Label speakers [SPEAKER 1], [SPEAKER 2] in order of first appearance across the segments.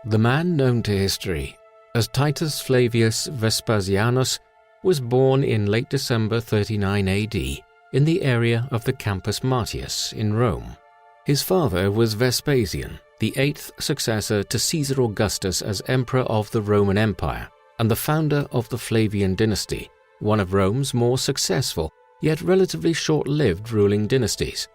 [SPEAKER 1] The man known to history as Titus Flavius Vespasianus was born in late December 39 AD in the area of the Campus Martius in Rome. His father was Vespasian, the eighth successor to Caesar Augustus as emperor of the Roman Empire and the founder of the Flavian dynasty, one of Rome's more successful yet relatively short-lived ruling dynasties.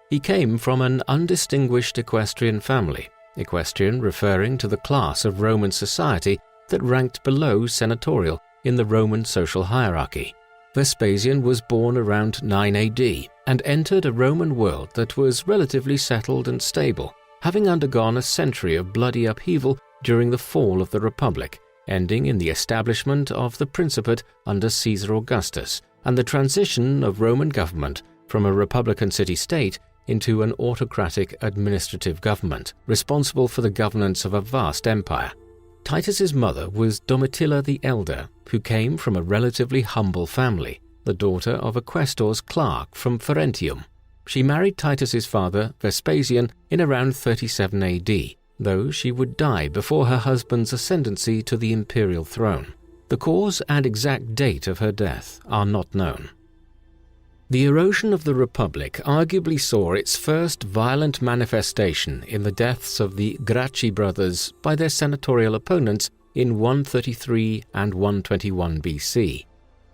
[SPEAKER 1] He came from an undistinguished equestrian family, equestrian referring to the class of Roman society that ranked below senatorial in the Roman social hierarchy. Vespasian was born around 9 AD and entered a Roman world that was relatively settled and stable, having undergone a century of bloody upheaval during the fall of the Republic, ending in the establishment of the Principate under Caesar Augustus and the transition of Roman government from a republican city-state into an autocratic administrative government responsible for the governance of a vast empire. Titus's mother was Domitilla the Elder, who came from a relatively humble family, the daughter of a quaestor's clerk from Ferentium. She married Titus's father, Vespasian, in around 37 AD, though she would die before her husband's ascendancy to the imperial throne. The cause and exact date of her death are not known. The erosion of the Republic arguably saw its first violent manifestation in the deaths of the Gracchi brothers by their senatorial opponents in 133 and 121 BC.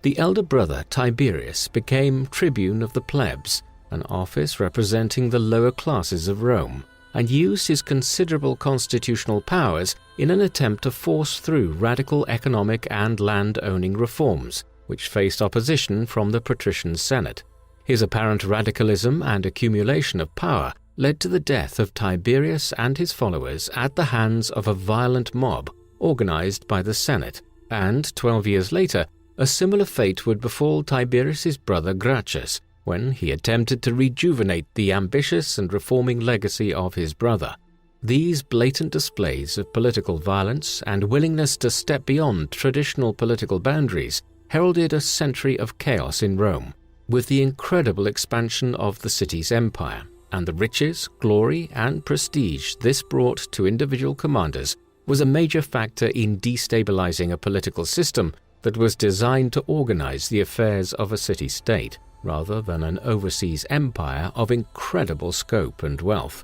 [SPEAKER 1] The elder brother Tiberius became tribune of the plebs, an office representing the lower classes of Rome, and used his considerable constitutional powers in an attempt to force through radical economic and land-owning reforms, which faced opposition from the patrician Senate. His apparent radicalism and accumulation of power led to the death of Tiberius and his followers at the hands of a violent mob organized by the Senate, and 12 years later, a similar fate would befall Tiberius's brother Gracchus when he attempted to rejuvenate the ambitious and reforming legacy of his brother. These blatant displays of political violence and willingness to step beyond traditional political boundaries heralded a century of chaos in Rome, with the incredible expansion of the city's empire and the riches, glory, and prestige this brought to individual commanders was a major factor in destabilizing a political system that was designed to organize the affairs of a city-state, rather than an overseas empire of incredible scope and wealth.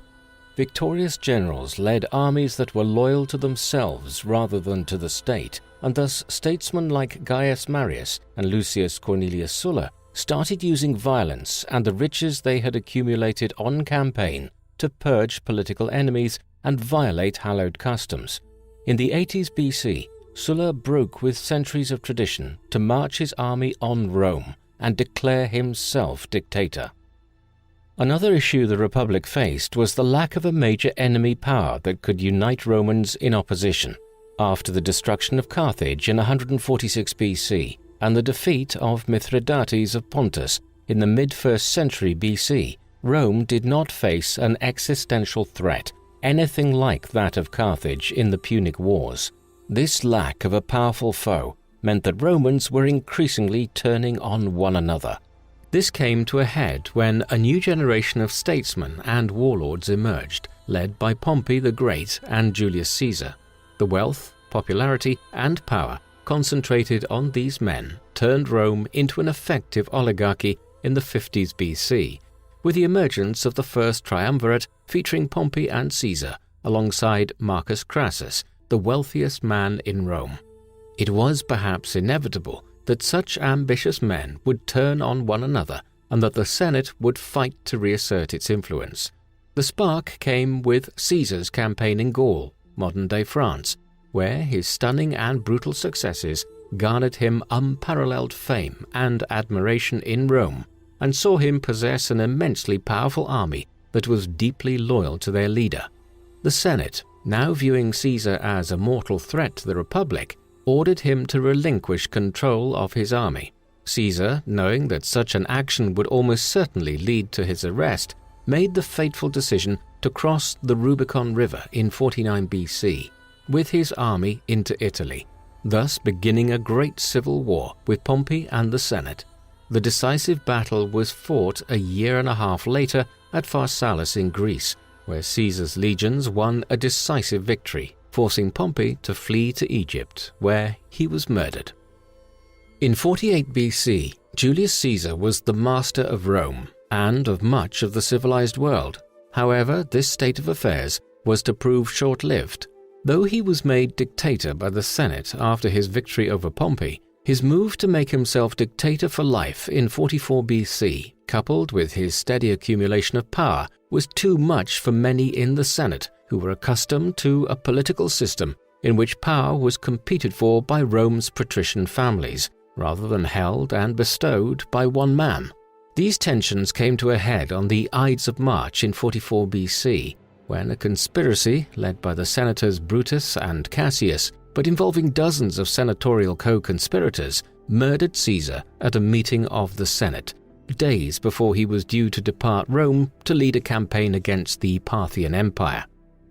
[SPEAKER 1] Victorious generals led armies that were loyal to themselves rather than to the state, and thus statesmen like Gaius Marius and Lucius Cornelius Sulla started using violence and the riches they had accumulated on campaign to purge political enemies and violate hallowed customs. In the 80s BC, Sulla broke with centuries of tradition to march his army on Rome and declare himself dictator. Another issue the Republic faced was the lack of a major enemy power that could unite Romans in opposition. After the destruction of Carthage in 146 BC and the defeat of Mithridates of Pontus in the mid-1st century BC, Rome did not face an existential threat, anything like that of Carthage in the Punic Wars. This lack of a powerful foe meant that Romans were increasingly turning on one another. This came to a head when a new generation of statesmen and warlords emerged, led by Pompey the Great and Julius Caesar. The wealth, popularity, and power concentrated on these men turned Rome into an effective oligarchy in the 50s BC, with the emergence of the first triumvirate featuring Pompey and Caesar, alongside Marcus Crassus, the wealthiest man in Rome. It was perhaps inevitable that such ambitious men would turn on one another and that the Senate would fight to reassert its influence. The spark came with Caesar's campaign in Gaul, modern-day France, where his stunning and brutal successes garnered him unparalleled fame and admiration in Rome and saw him possess an immensely powerful army that was deeply loyal to their leader. The Senate, now viewing Caesar as a mortal threat to the Republic, ordered him to relinquish control of his army. Caesar, knowing that such an action would almost certainly lead to his arrest, made the fateful decision to cross the Rubicon River in 49 BC with his army into Italy, thus beginning a great civil war with Pompey and the Senate. The decisive battle was fought a year and a half later at Pharsalus in Greece, where Caesar's legions won a decisive victory, forcing Pompey to flee to Egypt, where he was murdered. In 48 BC, Julius Caesar was the master of Rome and of much of the civilized world. However, this state of affairs was to prove short-lived. Though he was made dictator by the Senate after his victory over Pompey, his move to make himself dictator for life in 44 BC, coupled with his steady accumulation of power, was too much for many in the Senate who were accustomed to a political system in which power was competed for by Rome's patrician families, rather than held and bestowed by one man. These tensions came to a head on the Ides of March in 44 BC, when a conspiracy led by the senators Brutus and Cassius, but involving dozens of senatorial co-conspirators, murdered Caesar at a meeting of the Senate, days before he was due to depart Rome to lead a campaign against the Parthian Empire.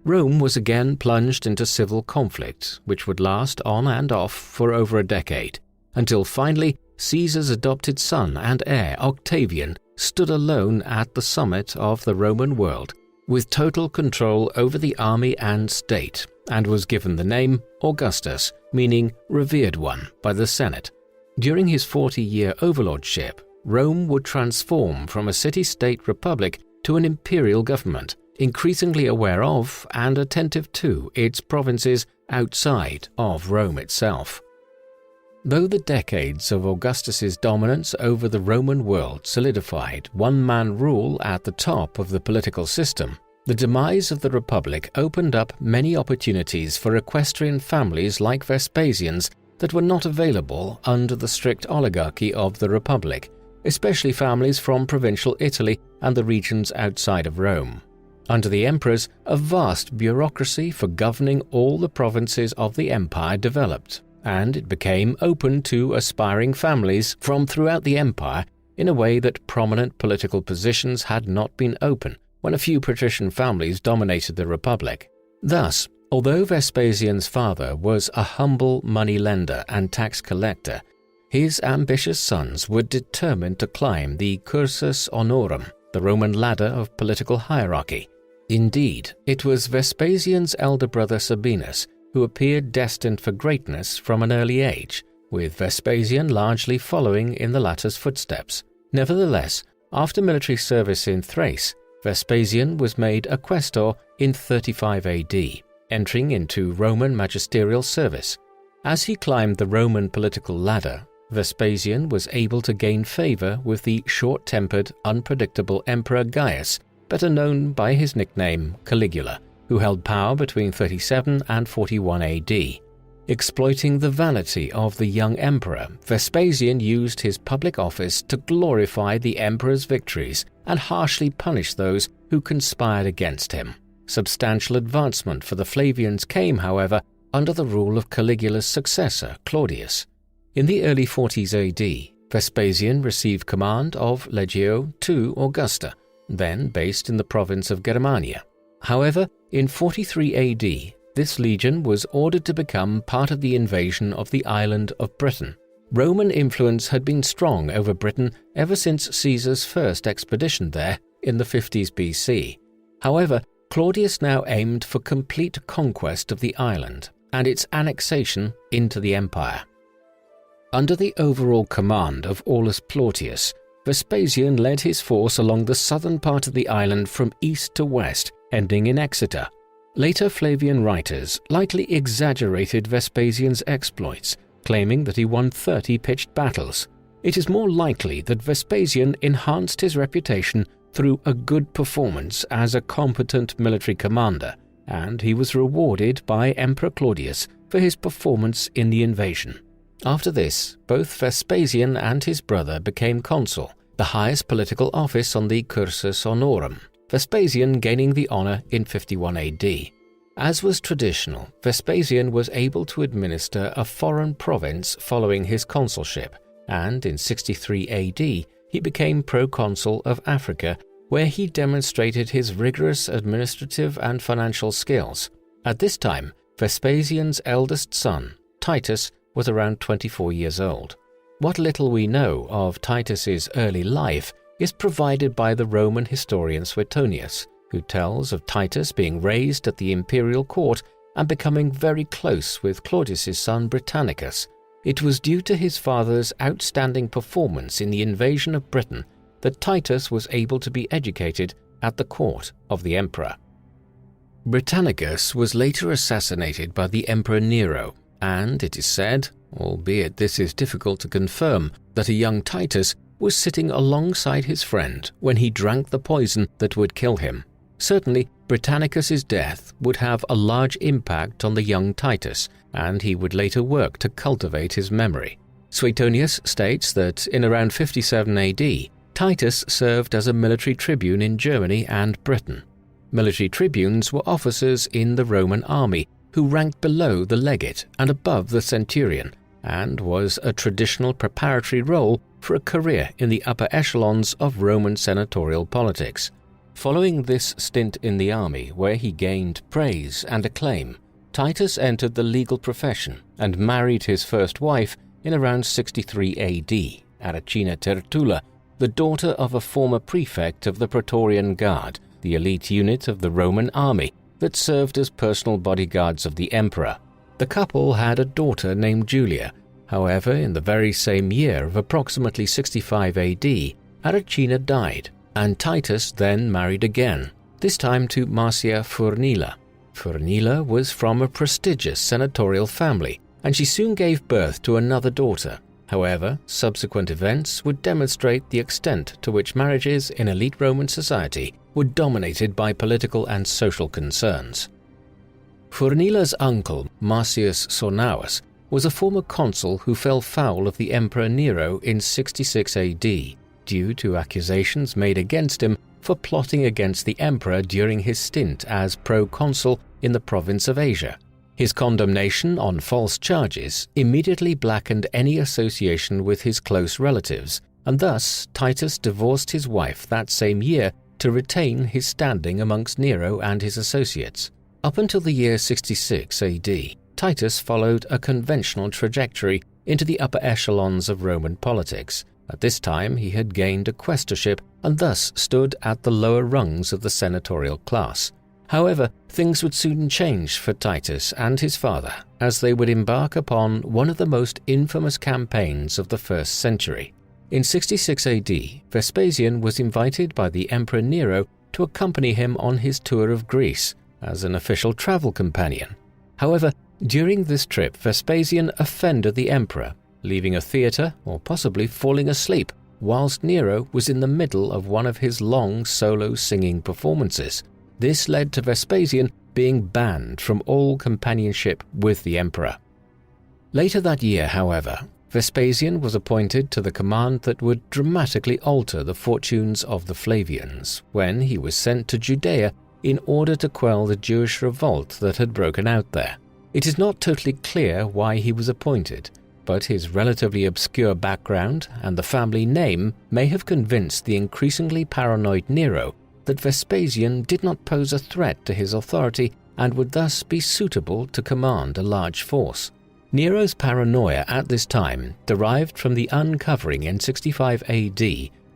[SPEAKER 1] Rome was again plunged into civil conflict, which would last on and off for over a decade, until finally Caesar's adopted son and heir Octavian stood alone at the summit of the Roman world, with total control over the army and state, and was given the name Augustus, meaning revered one, by the Senate. During his 40-year overlordship, Rome would transform from a city-state republic to an imperial government, increasingly aware of and attentive to its provinces outside of Rome itself. Though the decades of Augustus's dominance over the Roman world solidified one-man rule at the top of the political system, the demise of the Republic opened up many opportunities for equestrian families like Vespasian's that were not available under the strict oligarchy of the Republic, especially families from provincial Italy and the regions outside of Rome. Under the emperors, a vast bureaucracy for governing all the provinces of the empire developed, and it became open to aspiring families from throughout the empire in a way that prominent political positions had not been open when a few patrician families dominated the Republic. Thus, although Vespasian's father was a humble money lender and tax collector, his ambitious sons were determined to climb the cursus honorum, the Roman ladder of political hierarchy. Indeed, it was Vespasian's elder brother Sabinus who appeared destined for greatness from an early age, with Vespasian largely following in the latter's footsteps. Nevertheless, after military service in Thrace, Vespasian was made a quaestor in 35 AD, entering into Roman magisterial service. As he climbed the Roman political ladder, Vespasian was able to gain favor with the short-tempered, unpredictable Emperor Gaius, better known by his nickname Caligula, who held power between 37 and 41 AD. Exploiting the vanity of the young emperor, Vespasian used his public office to glorify the emperor's victories and harshly punish those who conspired against him. Substantial advancement for the Flavians came, however, under the rule of Caligula's successor, Claudius. In the early 40s AD, Vespasian received command of Legio II Augusta, then based in the province of Germania. However, in 43 AD, this legion was ordered to become part of the invasion of the island of Britain. Roman influence had been strong over Britain ever since Caesar's first expedition there in the 50s BC. However, Claudius now aimed for complete conquest of the island and its annexation into the empire. Under the overall command of Aulus Plautius, Vespasian led his force along the southern part of the island from east to west, ending in Exeter. Later Flavian writers lightly exaggerated Vespasian's exploits, claiming that he won 30 pitched battles. It is more likely that Vespasian enhanced his reputation through a good performance as a competent military commander, and he was rewarded by Emperor Claudius for his performance in the invasion. After this, both Vespasian and his brother became consul, the highest political office on the cursus honorum, Vespasian gaining the honor in 51 AD. As was traditional, Vespasian was able to administer a foreign province following his consulship, and in 63 AD he became proconsul of Africa, where he demonstrated his rigorous administrative and financial skills. At this time, Vespasian's eldest son, Titus, was around 24 years old. What little we know of Titus's early life is provided by the Roman historian Suetonius, who tells of Titus being raised at the imperial court and becoming very close with Claudius's son Britannicus. It was due to his father's outstanding performance in the invasion of Britain that Titus was able to be educated at the court of the emperor. Britannicus was later assassinated by the Emperor Nero, and it is said, albeit this is difficult to confirm, that a young Titus was sitting alongside his friend when he drank the poison that would kill him. Certainly, Britannicus's death would have a large impact on the young Titus, and he would later work to cultivate his memory. Suetonius states that in around 57 AD, Titus served as a military tribune in Germany and Britain. Military tribunes were officers in the Roman army who ranked below the legate and above the centurion, and was a traditional preparatory role for a career in the upper echelons of Roman senatorial politics. Following this stint in the army, where he gained praise and acclaim, Titus entered the legal profession and married his first wife in around 63 AD, Aracina Tertulla, the daughter of a former prefect of the Praetorian Guard, the elite unit of the Roman army that served as personal bodyguards of the emperor. The couple had a daughter named Julia. However, in the very same year of approximately 65 AD, Aracina died, and Titus then married again, this time to Marcia Furnila. Furnila was from a prestigious senatorial family, and she soon gave birth to another daughter. However, subsequent events would demonstrate the extent to which marriages in elite Roman society were dominated by political and social concerns. Furnila's uncle, Marcius Sornaus, was a former consul who fell foul of the Emperor Nero in 66 AD due to accusations made against him for plotting against the emperor during his stint as proconsul in the province of Asia. His condemnation on false charges immediately blackened any association with his close relatives, and thus Titus divorced his wife that same year to retain his standing amongst Nero and his associates. Up until the year 66 AD, Titus followed a conventional trajectory into the upper echelons of Roman politics. At this time, he had gained a quaestorship and thus stood at the lower rungs of the senatorial class. However, things would soon change for Titus and his father as they would embark upon one of the most infamous campaigns of the first century. In 66 AD, Vespasian was invited by the Emperor Nero to accompany him on his tour of Greece as an official travel companion. However, during this trip, Vespasian offended the emperor, leaving a theater or possibly falling asleep whilst Nero was in the middle of one of his long solo singing performances. This led to Vespasian being banned from all companionship with the emperor. Later that year, however, Vespasian was appointed to the command that would dramatically alter the fortunes of the Flavians when he was sent to Judea in order to quell the Jewish revolt that had broken out there. It is not totally clear why he was appointed, but his relatively obscure background and the family name may have convinced the increasingly paranoid Nero that Vespasian did not pose a threat to his authority and would thus be suitable to command a large force. Nero's paranoia at this time derived from the uncovering in 65 AD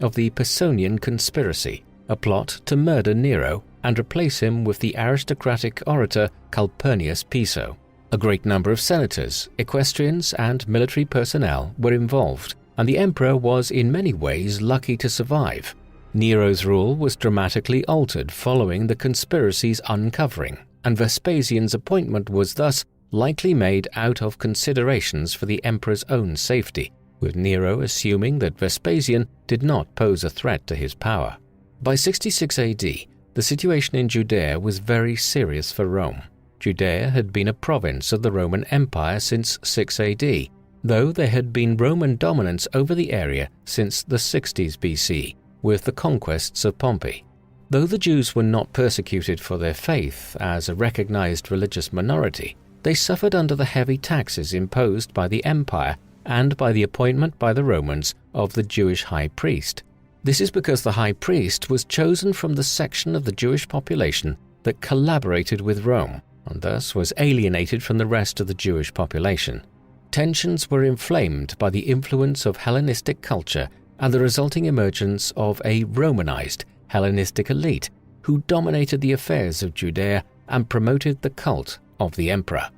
[SPEAKER 1] of the Pisonian conspiracy, a plot to murder Nero and replace him with the aristocratic orator Calpurnius Piso. A great number of senators, equestrians, and military personnel were involved, and the emperor was in many ways lucky to survive. Nero's rule was dramatically altered following the conspiracy's uncovering, and Vespasian's appointment was thus likely made out of considerations for the emperor's own safety, with Nero assuming that Vespasian did not pose a threat to his power. By 66 AD, the situation in Judea was very serious for Rome. Judea had been a province of the Roman Empire since 6 AD, though there had been Roman dominance over the area since the 60s BC, with the conquests of Pompey. Though the Jews were not persecuted for their faith as a recognized religious minority, they suffered under the heavy taxes imposed by the empire and by the appointment by the Romans of the Jewish high priest. This is because the high priest was chosen from the section of the Jewish population that collaborated with Rome, and thus was alienated from the rest of the Jewish population. Tensions were inflamed by the influence of Hellenistic culture and the resulting emergence of a Romanized Hellenistic elite who dominated the affairs of Judea and promoted the cult of the emperor.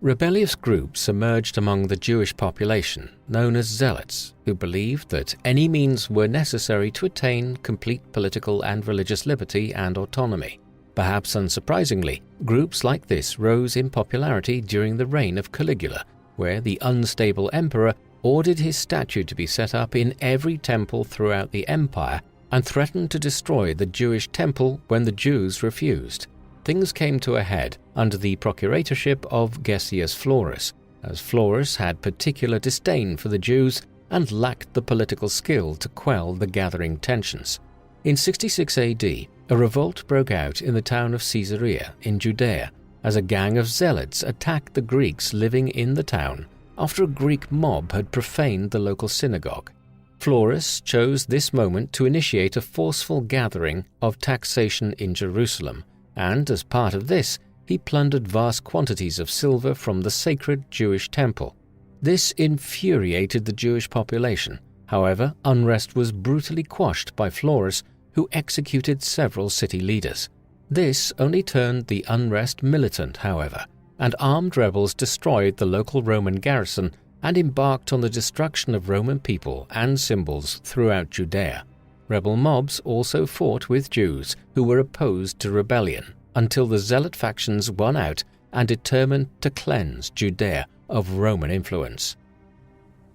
[SPEAKER 1] Rebellious groups emerged among the Jewish population known as zealots, who believed that any means were necessary to attain complete political and religious liberty and autonomy. Perhaps unsurprisingly, groups like this rose in popularity during the reign of Caligula, where the unstable emperor ordered his statue to be set up in every temple throughout the empire and threatened to destroy the Jewish temple when the Jews refused. Things came to a head under the procuratorship of Gessius Florus, as Florus had particular disdain for the Jews and lacked the political skill to quell the gathering tensions. In 66 AD, a revolt broke out in the town of Caesarea in Judea as a gang of zealots attacked the Greeks living in the town after a Greek mob had profaned the local synagogue. Florus chose this moment to initiate a forceful gathering of taxation in Jerusalem, and as part of this, he plundered vast quantities of silver from the sacred Jewish temple. This infuriated the Jewish population. However, unrest was brutally quashed by Florus, who executed several city leaders. This only turned the unrest militant, however, and armed rebels destroyed the local Roman garrison and embarked on the destruction of Roman people and symbols throughout Judea. Rebel mobs also fought with Jews who were opposed to rebellion until the zealot factions won out and determined to cleanse Judea of Roman influence.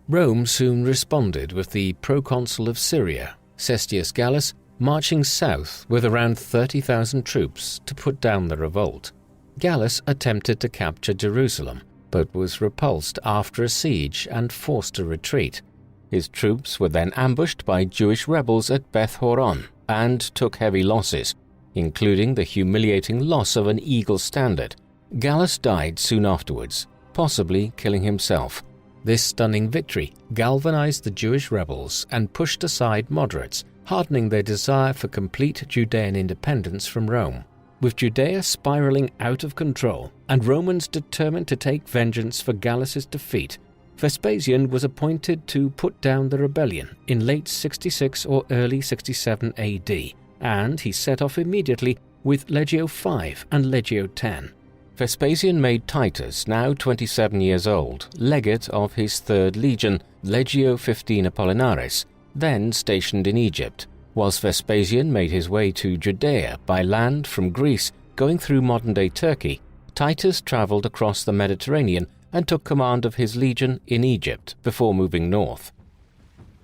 [SPEAKER 1] Rome soon responded with the proconsul of Syria, Cestius Gallus, marching south with around 30,000 troops to put down the revolt. Gallus attempted to capture Jerusalem, but was repulsed after a siege and forced to retreat. His troops were then ambushed by Jewish rebels at Beth Horon and took heavy losses, including the humiliating loss of an eagle standard. Gallus died soon afterwards, possibly killing himself. This stunning victory galvanized the Jewish rebels and pushed aside moderates, hardening their desire for complete Judean independence from Rome. With Judea spiraling out of control and Romans determined to take vengeance for Gallus's defeat, Vespasian was appointed to put down the rebellion in late 66 or early 67 AD, and he set off immediately with Legio V and Legio X. Vespasian made Titus, now 27 years old, legate of his third legion, Legio XV Apollinaris, then stationed in Egypt, whilst Vespasian made his way to Judea by land from Greece, going through modern-day Turkey. Titus travelled across the Mediterranean and took command of his legion in Egypt before moving north.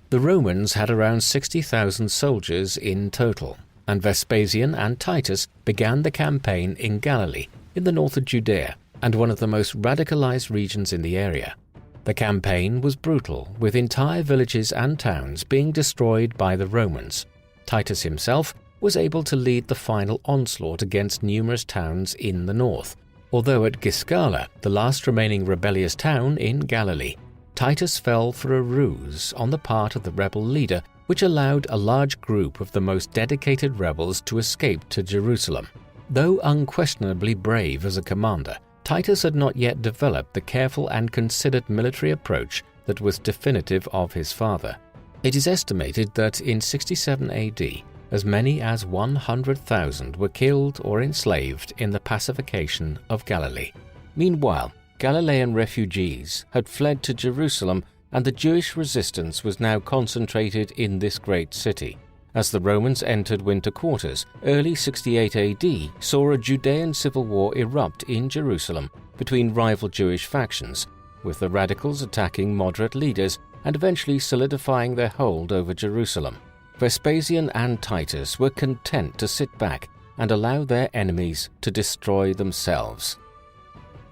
[SPEAKER 1] The Romans had around 60,000 soldiers in total, and Vespasian and Titus began the campaign in Galilee, in the north of Judea, and one of the most radicalized regions in the area. The campaign was brutal, with entire villages and towns being destroyed by the Romans. Titus himself was able to lead the final onslaught against numerous towns in the north, although at Giscala, the last remaining rebellious town in Galilee, Titus fell for a ruse on the part of the rebel leader, which allowed a large group of the most dedicated rebels to escape to Jerusalem. Though unquestionably brave as a commander, Titus had not yet developed the careful and considered military approach that was definitive of his father. It is estimated that in 67 AD, as many as 100,000 were killed or enslaved in the pacification of Galilee. Meanwhile, Galilean refugees had fled to Jerusalem, and the Jewish resistance was now concentrated in this great city. As the Romans entered winter quarters, early 68 AD saw a Judean civil war erupt in Jerusalem between rival Jewish factions, with the radicals attacking moderate leaders and eventually solidifying their hold over Jerusalem. Vespasian and Titus were content to sit back and allow their enemies to destroy themselves.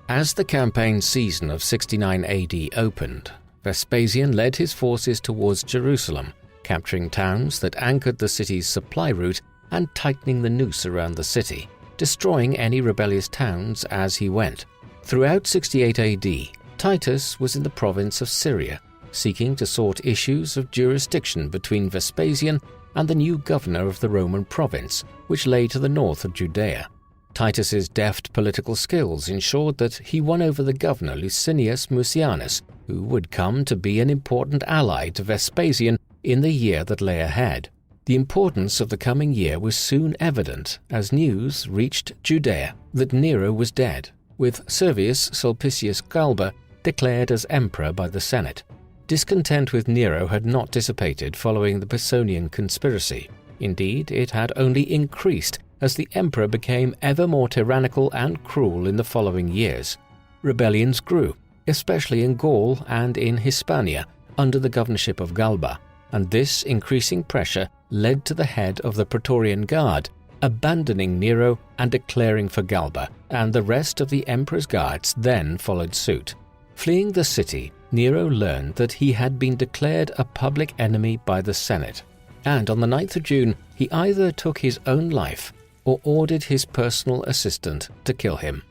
[SPEAKER 1] As the campaign season of 69 AD opened, Vespasian led his forces towards Jerusalem, capturing towns that anchored the city's supply route and tightening the noose around the city, destroying any rebellious towns as he went. Throughout 68 AD, Titus was in the province of Syria, seeking to sort issues of jurisdiction between Vespasian and the new governor of the Roman province, which lay to the north of Judea. Titus's deft political skills ensured that he won over the governor Licinius Mucianus, who would come to be an important ally to Vespasian in the year that lay ahead. The importance of the coming year was soon evident as news reached Judea that Nero was dead. with Servius Sulpicius Galba declared as emperor by the Senate. Discontent with Nero had not dissipated following the Pisonian conspiracy. Indeed, it had only increased as the emperor became ever more tyrannical and cruel in the following years. Rebellions grew, especially in Gaul and in Hispania, under the governorship of Galba, and this increasing pressure led to the head of the Praetorian Guard abandoning Nero and declaring for Galba, and the rest of the emperor's guards then followed suit. Fleeing the city, Nero learned that he had been declared a public enemy by the Senate, and on the 9th of June he either took his own life or ordered his personal assistant to kill him.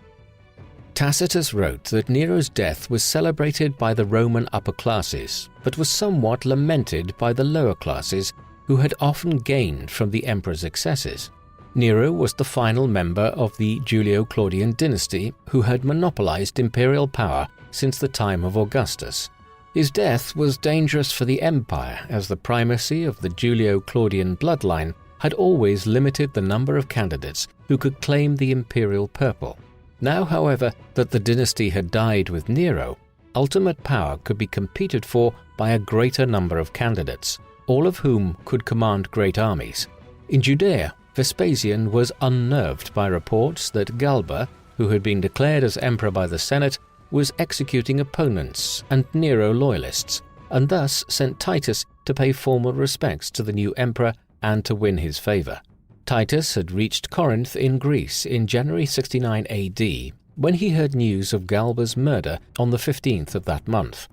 [SPEAKER 1] Tacitus wrote that Nero's death was celebrated by the Roman upper classes, but was somewhat lamented by the lower classes who had often gained from the emperor's excesses. Nero was the final member of the Julio-Claudian dynasty who had monopolized imperial power since the time of Augustus. His death was dangerous for the empire, as the primacy of the Julio-Claudian bloodline had always limited the number of candidates who could claim the imperial purple. Now, however, that the dynasty had died with Nero, ultimate power could be competed for by a greater number of candidates, all of whom could command great armies. In Judea, Vespasian was unnerved by reports that Galba, who had been declared as emperor by the Senate, was executing opponents and Nero loyalists, and thus sent Titus to pay formal respects to the new emperor and to win his favor. Titus had reached Corinth in Greece in January 69 AD when he heard news of Galba's murder on the 15th of that month.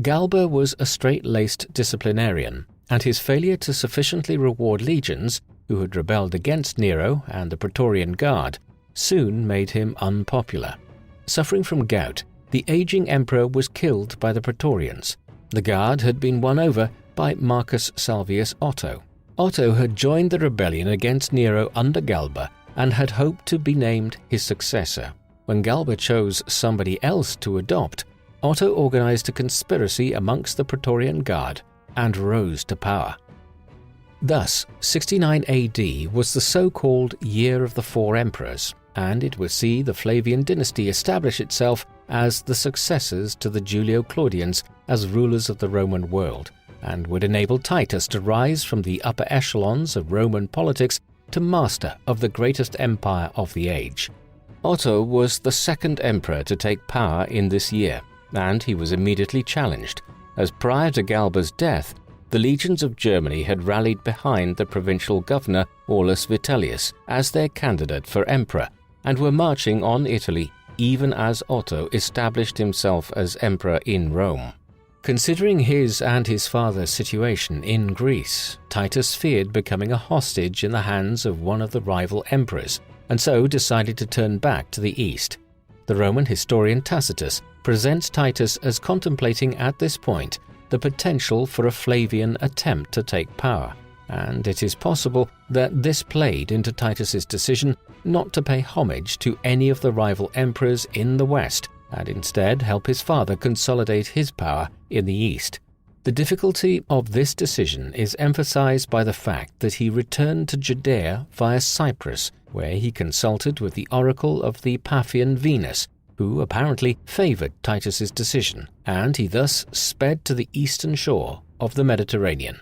[SPEAKER 1] Galba was a straight-laced disciplinarian, and his failure to sufficiently reward legions who had rebelled against Nero and the Praetorian Guard soon made him unpopular. Suffering from gout, the aging emperor was killed by the Praetorians. The Guard had been won over by Marcus Salvius Otho. Otto had joined the rebellion against Nero under Galba and had hoped to be named his successor. When Galba chose somebody else to adopt, Otto organized a conspiracy amongst the Praetorian Guard and rose to power. Thus, 69 AD was the so-called Year of the Four Emperors, and it would see the Flavian dynasty establish itself as the successors to the Julio-Claudians as rulers of the Roman world, and would enable Titus to rise from the upper echelons of Roman politics to master of the greatest empire of the age. Otto was the second emperor to take power in this year, and he was immediately challenged, as prior to Galba's death, the legions of Germany had rallied behind the provincial governor Aulus Vitellius as their candidate for emperor, and were marching on Italy even as Otto established himself as emperor in Rome. Considering his and his father's situation in Greece, Titus feared becoming a hostage in the hands of one of the rival emperors, and so decided to turn back to the east. The Roman historian Tacitus presents Titus as contemplating at this point the potential for a Flavian attempt to take power, and it is possible that this played into Titus's decision not to pay homage to any of the rival emperors in the west and instead help his father consolidate his power in the east. The difficulty of this decision is emphasized by the fact that he returned to Judea via Cyprus, where he consulted with the oracle of the Paphian Venus, who apparently favored Titus's decision, and he thus sped to the eastern shore of the Mediterranean.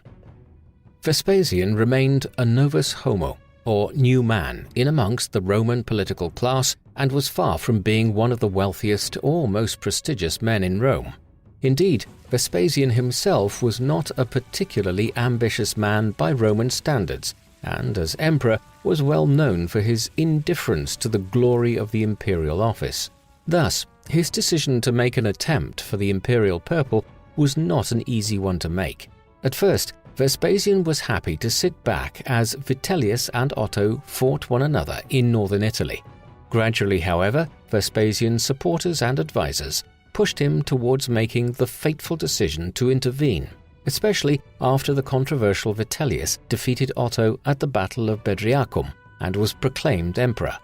[SPEAKER 1] Vespasian remained a novus homo, or new man, in amongst the Roman political class, and was far from being one of the wealthiest or most prestigious men in Rome. Indeed, Vespasian himself was not a particularly ambitious man by Roman standards, and as emperor was well known for his indifference to the glory of the imperial office. Thus, his decision to make an attempt for the imperial purple was not an easy one to make. At first, Vespasian was happy to sit back as Vitellius and Otto fought one another in northern Italy. Gradually, however, Vespasian's supporters and advisors pushed him towards making the fateful decision to intervene, especially after the controversial Vitellius defeated Otto at the Battle of Bedriacum and was proclaimed emperor.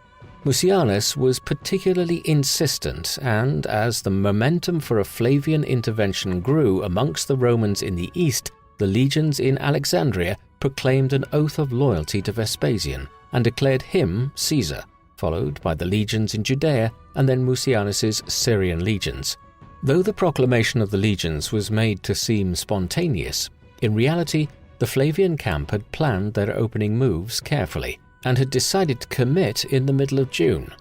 [SPEAKER 1] Mucianus was particularly insistent, and as the momentum for a Flavian intervention grew amongst the Romans in the east, the legions in Alexandria proclaimed an oath of loyalty to Vespasian and declared him Caesar, followed by the legions in Judea and then Mucianus's Syrian legions. Though the proclamation of the legions was made to seem spontaneous, in reality the Flavian camp had planned their opening moves carefully and had decided to commit in the middle of June.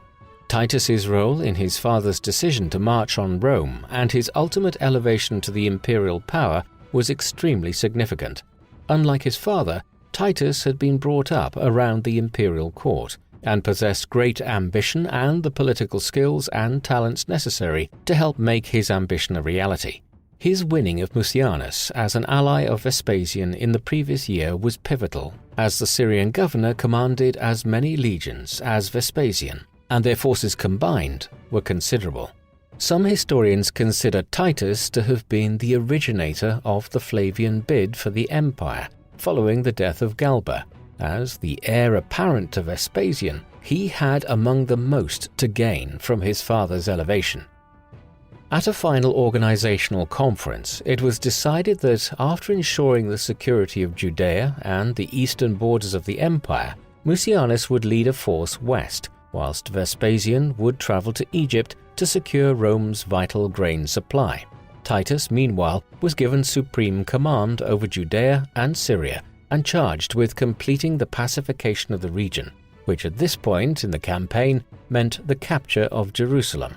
[SPEAKER 1] Titus's role in his father's decision to march on Rome and his ultimate elevation to the imperial power was extremely significant. Unlike his father, Titus had been brought up around the imperial court and possessed great ambition and the political skills and talents necessary to help make his ambition a reality. His winning of Mucianus as an ally of Vespasian in the previous year was pivotal, as the Syrian governor commanded as many legions as Vespasian, and their forces combined were considerable. Some historians consider Titus to have been the originator of the Flavian bid for the empire following the death of Galba. As the heir apparent to Vespasian, he had among the most to gain from his father's elevation. At a final organizational conference, it was decided that after ensuring the security of Judea and the eastern borders of the empire, Mucianus would lead a force west, whilst Vespasian would travel to Egypt to secure Rome's vital grain supply. Titus, meanwhile, was given supreme command over Judea and Syria and charged with completing the pacification of the region, which at this point in the campaign meant the capture of Jerusalem.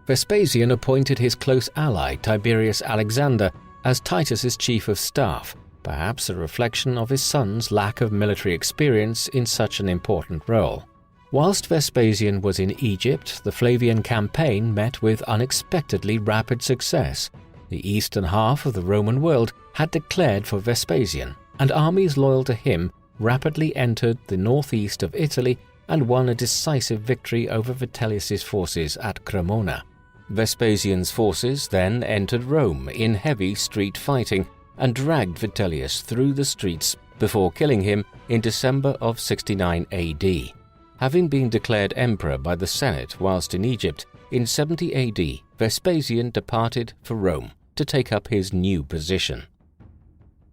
[SPEAKER 1] Vespasian appointed his close ally Tiberius Alexander as Titus's chief of staff, perhaps a reflection of his son's lack of military experience in such an important role. Whilst Vespasian was in Egypt, the Flavian campaign met with unexpectedly rapid success. The eastern half of the Roman world had declared for Vespasian, and armies loyal to him rapidly entered the northeast of Italy and won a decisive victory over Vitellius's forces at Cremona. Vespasian's forces then entered Rome in heavy street fighting and dragged Vitellius through the streets before killing him in December of 69 AD. Having been declared emperor by the Senate whilst in Egypt, in 70 AD, Vespasian departed for Rome to take up his new position.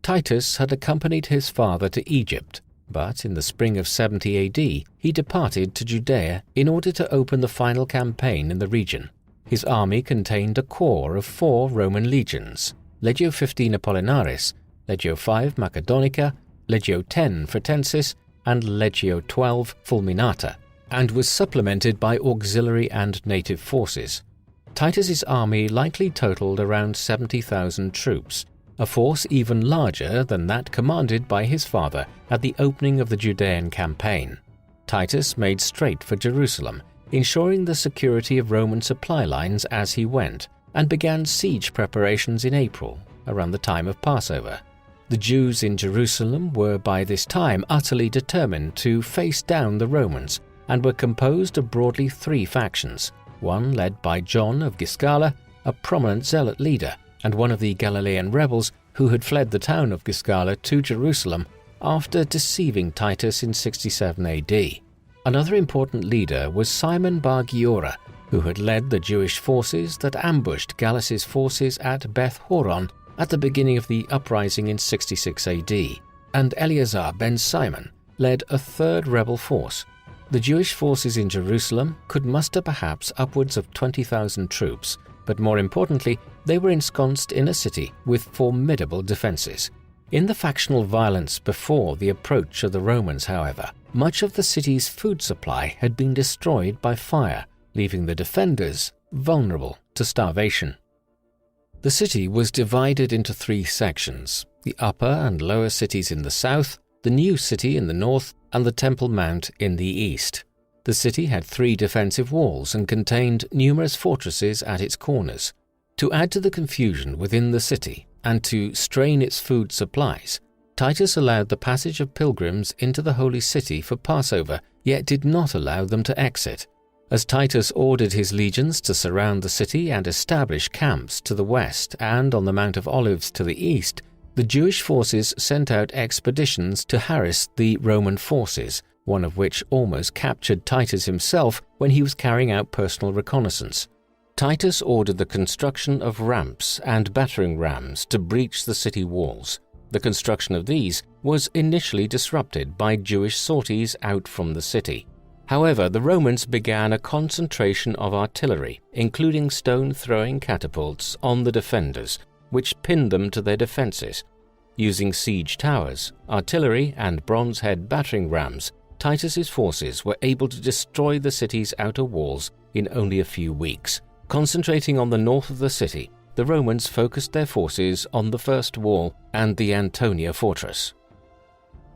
[SPEAKER 1] Titus had accompanied his father to Egypt, but in the spring of 70 AD, he departed to Judea in order to open the final campaign in the region. His army contained a corps of 4 Roman legions, Legio 15 Apollinaris, Legio 5 Macedonica, Legio 10 Fretensis, and Legio 12 Fulminata, and was supplemented by auxiliary and native forces. Titus's army likely totaled around 70,000 troops, a force even larger than that commanded by his father at the opening of the Judean campaign. Titus made straight for Jerusalem, ensuring the security of Roman supply lines as he went, and began siege preparations in April, around the time of Passover. The Jews in Jerusalem were by this time utterly determined to face down the Romans and were composed of broadly 3 factions, one led by John of Giscala, a prominent zealot leader, and one of the Galilean rebels who had fled the town of Giscala to Jerusalem after deceiving Titus in 67 AD. Another important leader was Simon bar Giora, who had led the Jewish forces that ambushed Gallus's forces at Beth Horon at the beginning of the uprising in 66 AD, and Eleazar ben Simon led a 3rd rebel force. The Jewish forces in Jerusalem could muster perhaps upwards of 20,000 troops, but more importantly, they were ensconced in a city with formidable defenses. In the factional violence before the approach of the Romans, however, much of the city's food supply had been destroyed by fire, leaving the defenders vulnerable to starvation. The city was divided into 3 sections: the upper and lower cities in the south, the new city in the north, and the Temple Mount in the east. The city had 3 defensive walls and contained numerous fortresses at its corners. To add to the confusion within the city and to strain its food supplies, Titus allowed the passage of pilgrims into the Holy City for Passover, yet did not allow them to exit. As Titus ordered his legions to surround the city and establish camps to the west and on the Mount of Olives to the east, the Jewish forces sent out expeditions to harass the Roman forces, one of which almost captured Titus himself when he was carrying out personal reconnaissance. Titus ordered the construction of ramps and battering rams to breach the city walls. The construction of these was initially disrupted by Jewish sorties out from the city. However, the Romans began a concentration of artillery, including stone-throwing catapults, on the defenders, which pinned them to their defenses. Using siege towers, artillery, and bronze-head battering rams, Titus's forces were able to destroy the city's outer walls in only a few weeks. Concentrating on the north of the city, the Romans focused their forces on the first wall and the Antonia fortress.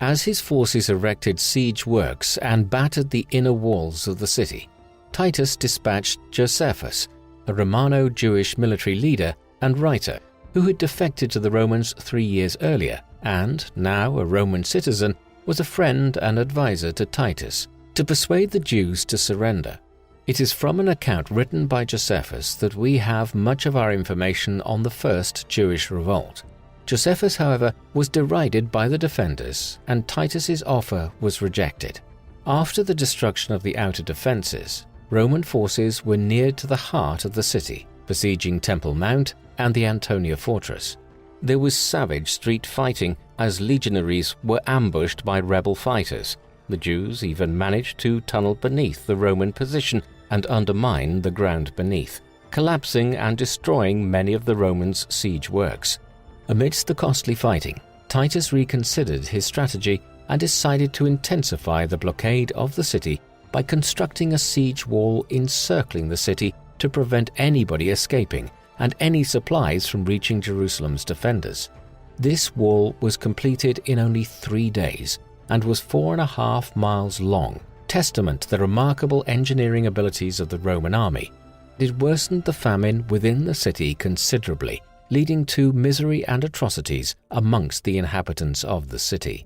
[SPEAKER 1] As his forces erected siege works and battered the inner walls of the city, Titus dispatched Josephus, a Romano-Jewish military leader and writer who had defected to the Romans 3 years earlier and, now a Roman citizen, was a friend and advisor to Titus, to persuade the Jews to surrender. It is from an account written by Josephus that we have much of our information on the first Jewish revolt. Josephus, however, was derided by the defenders, and Titus's offer was rejected. After the destruction of the outer defenses, Roman forces were neared to the heart of the city, besieging Temple Mount and the Antonia fortress. There was savage street fighting as legionaries were ambushed by rebel fighters. The Jews even managed to tunnel beneath the Roman position and undermine the ground beneath, collapsing and destroying many of the Romans' siege works. Amidst the costly fighting, Titus reconsidered his strategy and decided to intensify the blockade of the city by constructing a siege wall encircling the city to prevent anybody escaping and any supplies from reaching Jerusalem's defenders. This wall was completed in only 3 days and was 4.5 miles long, testament to the remarkable engineering abilities of the Roman army. It worsened the famine within the city considerably, leading to misery and atrocities amongst the inhabitants of the city.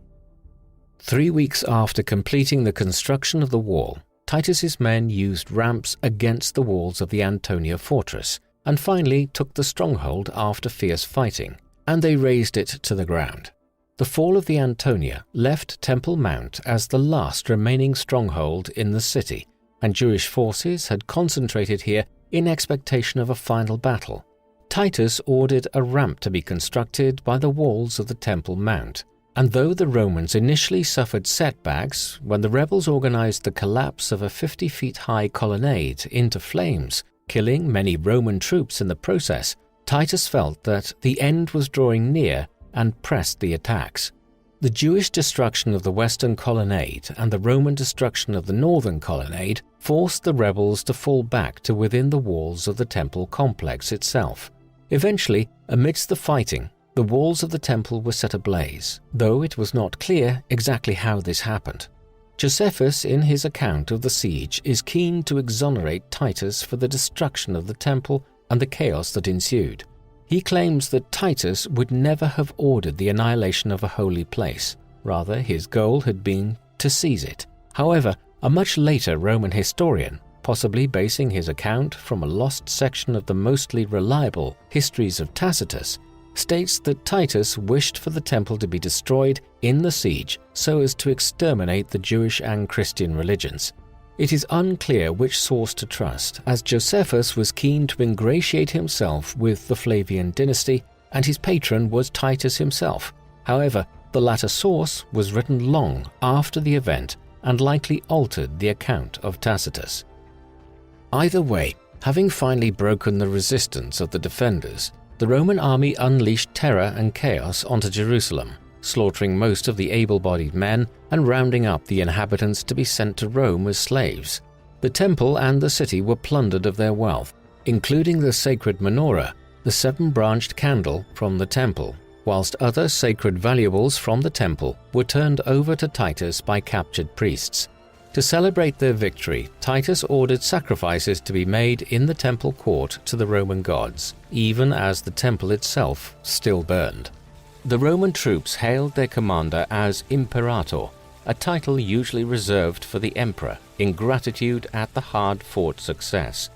[SPEAKER 1] 3 weeks after completing the construction of the wall, Titus's men used ramps against the walls of the Antonia fortress and finally took the stronghold after fierce fighting, and they razed it to the ground. The fall of the Antonia left Temple Mount as the last remaining stronghold in the city, and Jewish forces had concentrated here in expectation of a final battle. Titus ordered a ramp to be constructed by the walls of the Temple Mount, and though the Romans initially suffered setbacks when the rebels organized the collapse of a 50-feet-high colonnade into flames, killing many Roman troops in the process, Titus felt that the end was drawing near and pressed the attacks. The Jewish destruction of the western colonnade and the Roman destruction of the northern colonnade forced the rebels to fall back to within the walls of the temple complex itself. Eventually, amidst the fighting, the walls of the temple were set ablaze, though it was not clear exactly how this happened. Josephus, in his account of the siege, is keen to exonerate Titus for the destruction of the temple and the chaos that ensued. He claims that Titus would never have ordered the annihilation of a holy place. Rather, his goal had been to seize it. However, a much later Roman historian, possibly basing his account from a lost section of the mostly reliable Histories of Tacitus, states that Titus wished for the temple to be destroyed in the siege so as to exterminate the Jewish and Christian religions. It is unclear which source to trust, as Josephus was keen to ingratiate himself with the Flavian dynasty, and his patron was Titus himself. However, the latter source was written long after the event and likely altered the account of Tacitus. Either way, having finally broken the resistance of the defenders, the Roman army unleashed terror and chaos onto Jerusalem, slaughtering most of the able-bodied men and rounding up the inhabitants to be sent to Rome as slaves. The temple and the city were plundered of their wealth, including the sacred menorah, the 7-branched candle from the temple, whilst other sacred valuables from the temple were turned over to Titus by captured priests. To celebrate their victory, Titus ordered sacrifices to be made in the temple court to the Roman gods, even as the temple itself still burned. The Roman troops hailed their commander as Imperator, a title usually reserved for the emperor in gratitude at the hard-fought success.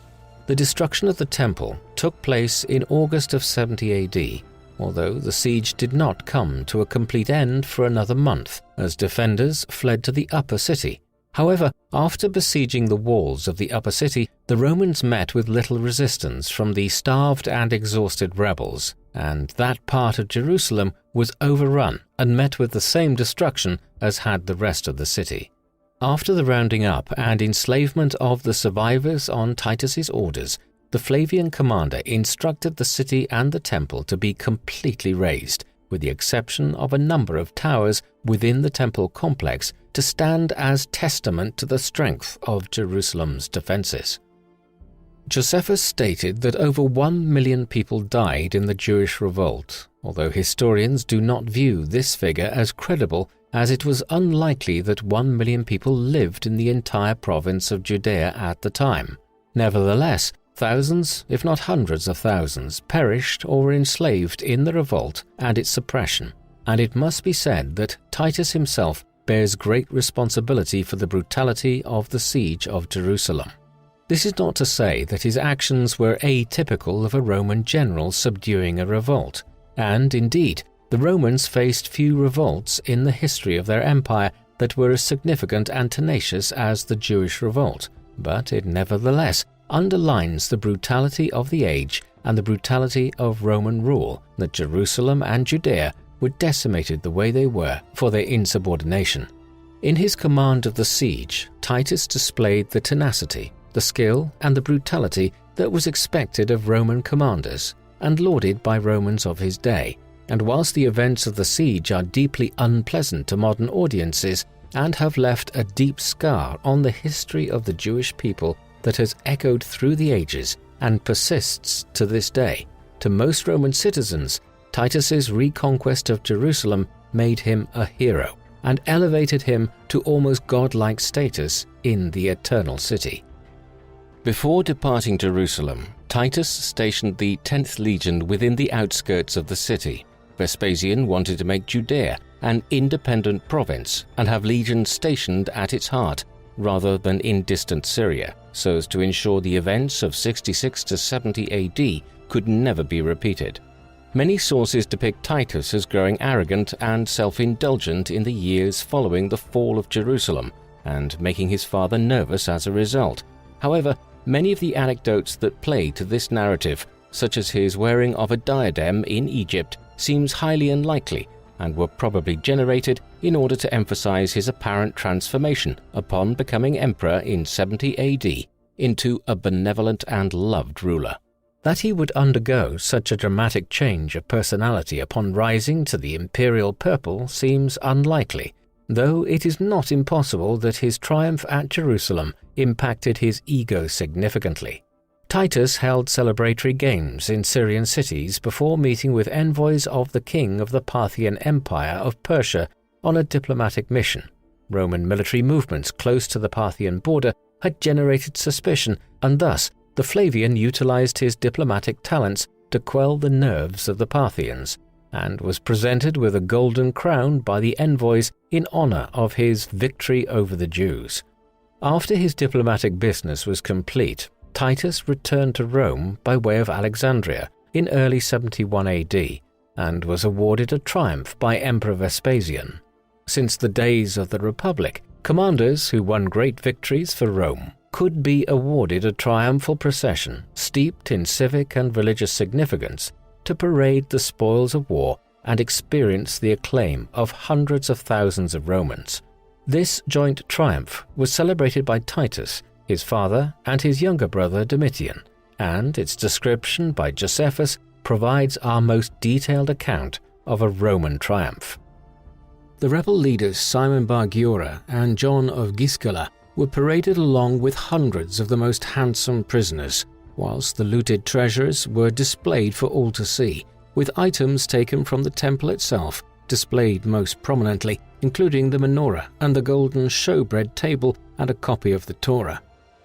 [SPEAKER 1] The destruction of the temple took place in August of 70 AD, although the siege did not come to a complete end for another month, as defenders fled to the upper city. However, after besieging the walls of the upper city, the Romans met with little resistance from the starved and exhausted rebels, and that part of Jerusalem was overrun and met with the same destruction as had the rest of the city. After the rounding up and enslavement of the survivors on Titus's orders, the Flavian commander instructed the city and the temple to be completely razed, with the exception of a number of towers within the temple complex to stand as testament to the strength of Jerusalem's defenses. Josephus stated that over 1 million people died in the Jewish revolt, although historians do not view this figure as credible, as it was unlikely that 1 million people lived in the entire province of Judea at the time. Nevertheless, thousands, if not hundreds of thousands, perished or were enslaved in the revolt and its suppression, and it must be said that Titus himself bears great responsibility for the brutality of the siege of Jerusalem. This is not to say that his actions were atypical of a Roman general subduing a revolt, and indeed, the Romans faced few revolts in the history of their empire that were as significant and tenacious as the Jewish revolt, but it nevertheless underlines the brutality of the age and the brutality of Roman rule that Jerusalem and Judea were decimated the way they were for their insubordination. In his command of the siege, Titus displayed the tenacity, the skill, and the brutality that was expected of Roman commanders and lauded by Romans of his day. And whilst the events of the siege are deeply unpleasant to modern audiences and have left a deep scar on the history of the Jewish people that has echoed through the ages and persists to this day, to most Roman citizens, Titus's reconquest of Jerusalem made him a hero and elevated him to almost godlike status in the Eternal City. Before departing Jerusalem, Titus stationed the 10th Legion within the outskirts of the city. Vespasian wanted to make Judea an independent province and have legions stationed at its heart rather than in distant Syria, so as to ensure the events of 66 to 70 AD could never be repeated. Many sources depict Titus as growing arrogant and self-indulgent in the years following the fall of Jerusalem and making his father nervous as a result. However, many of the anecdotes that play to this narrative, such as his wearing of a diadem in Egypt, seems highly unlikely and were probably generated in order to emphasize his apparent transformation upon becoming emperor in 70 AD into a benevolent and loved ruler. That he would undergo such a dramatic change of personality upon rising to the imperial purple seems unlikely, though it is not impossible that his triumph at Jerusalem impacted his ego significantly. Titus held celebratory games in Syrian cities before meeting with envoys of the king of the Parthian Empire of Persia on a diplomatic mission. Roman military movements close to the Parthian border had generated suspicion, and thus the Flavian utilized his diplomatic talents to quell the nerves of the Parthians, and was presented with a golden crown by the envoys in honor of his victory over the Jews. After his diplomatic business was complete, Titus returned to Rome by way of Alexandria in early 71 AD and was awarded a triumph by Emperor Vespasian. Since the days of the Republic, commanders who won great victories for Rome could be awarded a triumphal procession steeped in civic and religious significance to parade the spoils of war and experience the acclaim of hundreds of thousands of Romans. This joint triumph was celebrated by Titus, his father, and his younger brother Domitian, and its description by Josephus provides our most detailed account of a Roman triumph. The rebel leaders Simon Bar Giora and John of Giscala were paraded along with hundreds of the most handsome prisoners, whilst the looted treasures were displayed for all to see, with items taken from the temple itself displayed most prominently, including the menorah and the golden showbread table and a copy of the Torah.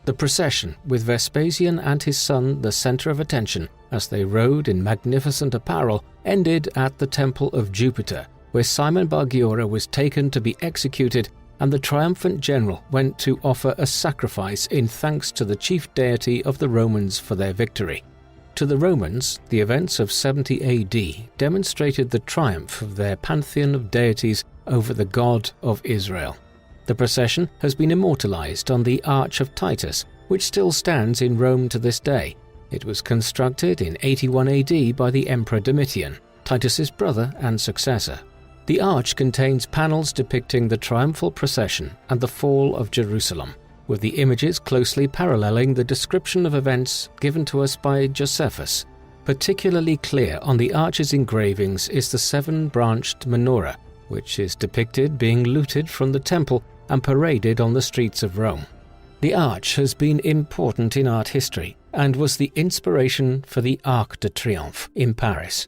[SPEAKER 1] The procession, with Vespasian and his son the center of attention as they rode in magnificent apparel, ended at the temple of Jupiter, where Simon Bar Giora was taken to be executed, and the triumphant general went to offer a sacrifice in thanks to the chief deity of the Romans for their victory. To the Romans, the events of 70 AD demonstrated the triumph of their pantheon of deities over the God of Israel. The procession has been immortalized on the Arch of Titus, which still stands in Rome to this day. It was constructed in 81 AD by the Emperor Domitian, Titus's brother and successor. The arch contains panels depicting the triumphal procession and the fall of Jerusalem, with the images closely paralleling the description of events given to us by Josephus. Particularly clear on the arch's engravings is the seven-branched menorah, which is depicted being looted from the temple and paraded on the streets of Rome. The arch has been important in art history and was the inspiration for the Arc de Triomphe in Paris.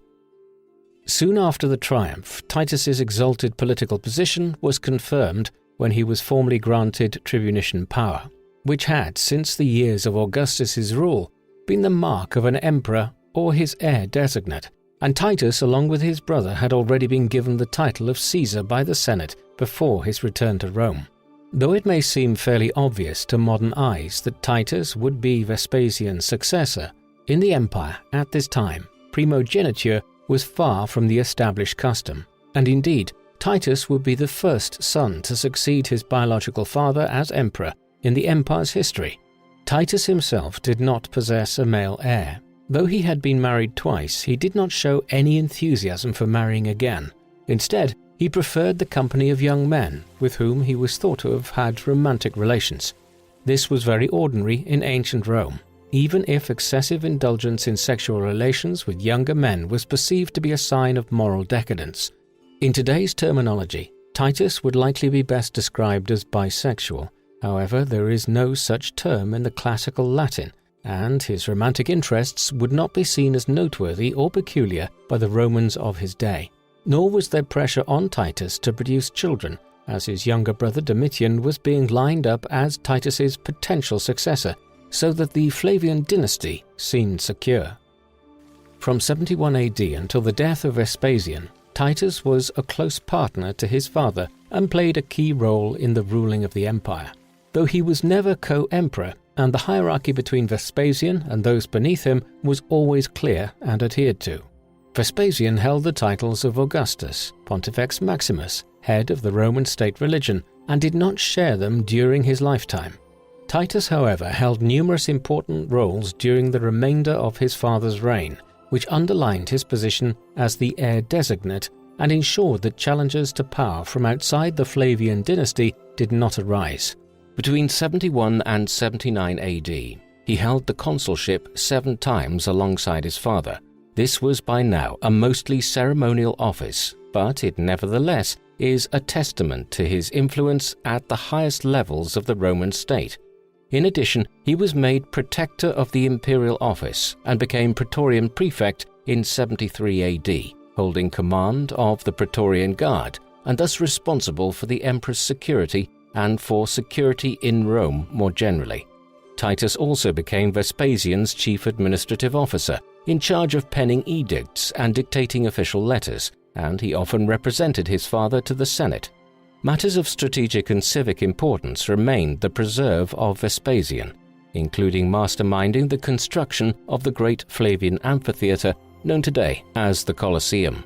[SPEAKER 1] Soon after the triumph, Titus's exalted political position was confirmed when he was formally granted tribunician power, which had, since the years of Augustus's rule, been the mark of an emperor or his heir designate, and Titus, along with his brother, had already been given the title of Caesar by the Senate before his return to Rome. Though it may seem fairly obvious to modern eyes that Titus would be Vespasian's successor, in the empire at this time, primogeniture was far from the established custom, and indeed, Titus would be the first son to succeed his biological father as emperor in the empire's history. Titus himself did not possess a male heir. Though he had been married twice, he did not show any enthusiasm for marrying again. Instead, he preferred the company of young men with whom he was thought to have had romantic relations. This was very ordinary in ancient Rome, even if excessive indulgence in sexual relations with younger men was perceived to be a sign of moral decadence. In today's terminology, Titus would likely be best described as bisexual. However, there is no such term in the classical Latin, and his romantic interests would not be seen as noteworthy or peculiar by the Romans of his day. Nor was there pressure on Titus to produce children, as his younger brother Domitian was being lined up as Titus's potential successor, so that the Flavian dynasty seemed secure. From 71 AD until the death of Vespasian, Titus was a close partner to his father and played a key role in the ruling of the empire. Though he was never co-emperor, and the hierarchy between Vespasian and those beneath him was always clear and adhered to. Vespasian held the titles of Augustus, Pontifex Maximus, head of the Roman state religion, and did not share them during his lifetime. Titus, however, held numerous important roles during the remainder of his father's reign, which underlined his position as the heir designate and ensured that challenges to power from outside the Flavian dynasty did not arise. Between 71 and 79 AD, he held the consulship 7 times alongside his father. This was by now a mostly ceremonial office, but it nevertheless is a testament to his influence at the highest levels of the Roman state. In addition, he was made protector of the imperial office and became Praetorian prefect in 73 AD, holding command of the Praetorian Guard and thus responsible for the emperor's security and for security in Rome more generally. Titus also became Vespasian's chief administrative officer, in charge of penning edicts and dictating official letters, and he often represented his father to the Senate. Matters of strategic and civic importance remained the preserve of Vespasian, including masterminding the construction of the great Flavian amphitheatre known today as the Colosseum.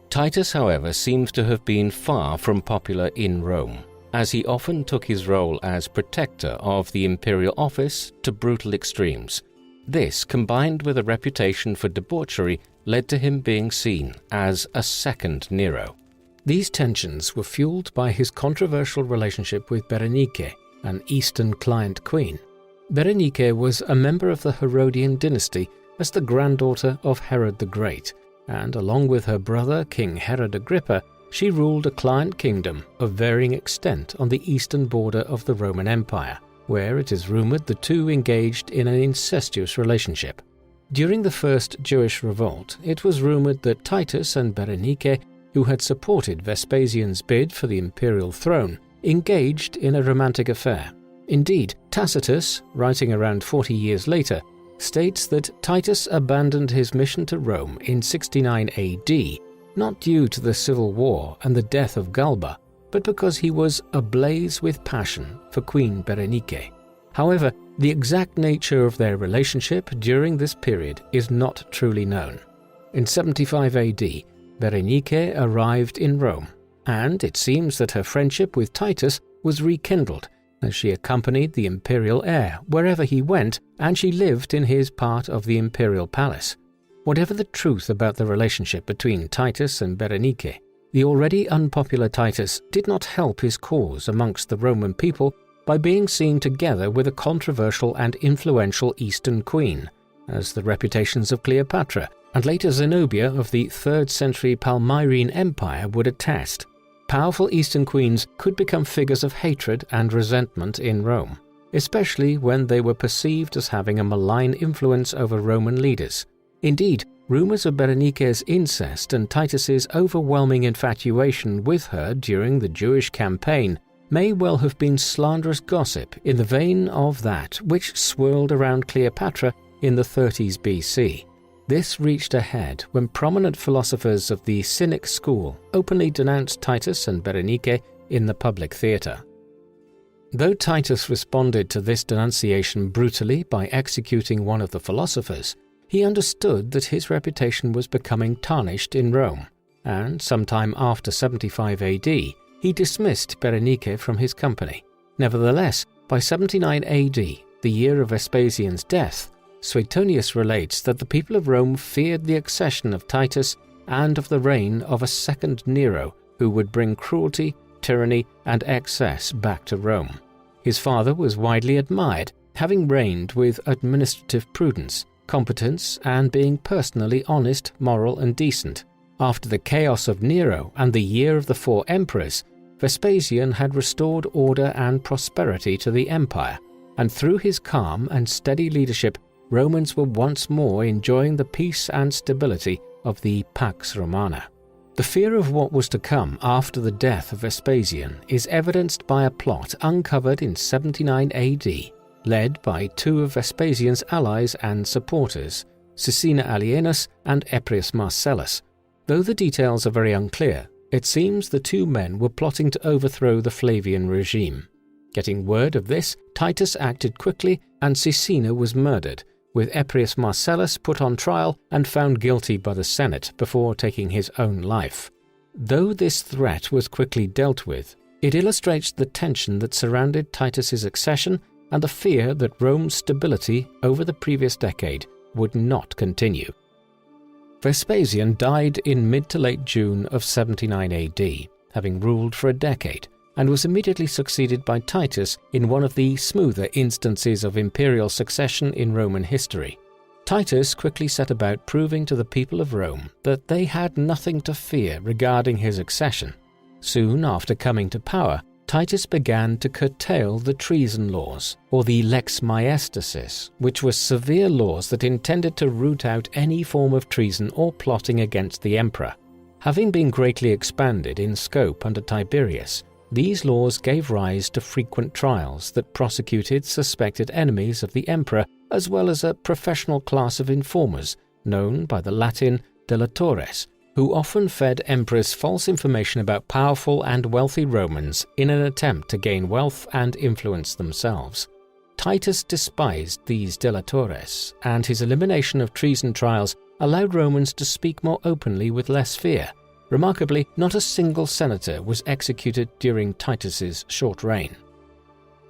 [SPEAKER 1] Titus, however, seems to have been far from popular in Rome, as he often took his role as protector of the imperial office to brutal extremes. This, combined with a reputation for debauchery, led to him being seen as a second Nero. These tensions were fueled by his controversial relationship with Berenike, an Eastern client queen. Berenike was a member of the Herodian dynasty as the granddaughter of Herod the Great, and along with her brother King Herod Agrippa, she ruled a client kingdom of varying extent on the eastern border of the Roman Empire, where it is rumored the two engaged in an incestuous relationship. During the First Jewish Revolt, it was rumored that Titus and Berenike, who had supported Vespasian's bid for the imperial throne, engaged in a romantic affair. Indeed, Tacitus, writing around 40 years later, states that Titus abandoned his mission to Rome in 69 AD, not due to the civil war and the death of Galba, but because he was ablaze with passion for Queen Berenike. However, the exact nature of their relationship during this period is not truly known. In 75 AD, Berenike arrived in Rome, and it seems that her friendship with Titus was rekindled as she accompanied the imperial heir wherever he went, and she lived in his part of the imperial palace. Whatever the truth about the relationship between Titus and Berenike, The already unpopular Titus did not help his cause amongst the Roman people by being seen together with a controversial and influential Eastern queen, as the reputations of Cleopatra and later Zenobia of the 3rd century Palmyrene Empire would attest. Powerful Eastern queens could become figures of hatred and resentment in Rome, especially when they were perceived as having a malign influence over Roman leaders. Indeed, rumors of Berenike's incest and Titus's overwhelming infatuation with her during the Jewish campaign may well have been slanderous gossip in the vein of that which swirled around Cleopatra in the 30s BC. This reached a head when prominent philosophers of the Cynic school openly denounced Titus and Berenike in the public theatre. Though Titus responded to this denunciation brutally by executing one of the philosophers, he understood that his reputation was becoming tarnished in Rome, and sometime after 75 AD, he dismissed Berenike from his company. Nevertheless, by 79 AD, the year of Vespasian's death, Suetonius relates that the people of Rome feared the accession of Titus and of the reign of a second Nero who would bring cruelty, tyranny, and excess back to Rome. His father was widely admired, having reigned with administrative prudence, competence, and being personally honest, moral, and decent. After the chaos of Nero and the year of the 4 emperors, Vespasian had restored order and prosperity to the empire, and through his calm and steady leadership, Romans were once more enjoying the peace and stability of the Pax Romana. The fear of what was to come after the death of Vespasian is evidenced by a plot uncovered in 79 AD, led by 2 of Vespasian's allies and supporters, Caecina Alienus and Appius Marcellus. Though the details are very unclear, it seems the 2 men were plotting to overthrow the Flavian regime. Getting word of this, Titus acted quickly and Caecina was murdered, with Appius Marcellus put on trial and found guilty by the Senate before taking his own life. Though this threat was quickly dealt with, it illustrates the tension that surrounded Titus's accession and the fear that Rome's stability over the previous decade would not continue. Vespasian died in mid to late June of 79 AD, having ruled for a decade, and was immediately succeeded by Titus in one of the smoother instances of imperial succession in Roman history. Titus quickly set about proving to the people of Rome that they had nothing to fear regarding his accession. Soon after coming to power, Titus began to curtail the treason laws, or the lex maestasis, which were severe laws that intended to root out any form of treason or plotting against the emperor. Having been greatly expanded in scope under Tiberius, these laws gave rise to frequent trials that prosecuted suspected enemies of the emperor, as well as a professional class of informers, known by the Latin delatores, who often fed emperors false information about powerful and wealthy Romans in an attempt to gain wealth and influence themselves. Titus despised these delatores, and his elimination of treason trials allowed Romans to speak more openly with less fear. Remarkably, not a single senator was executed during Titus's short reign.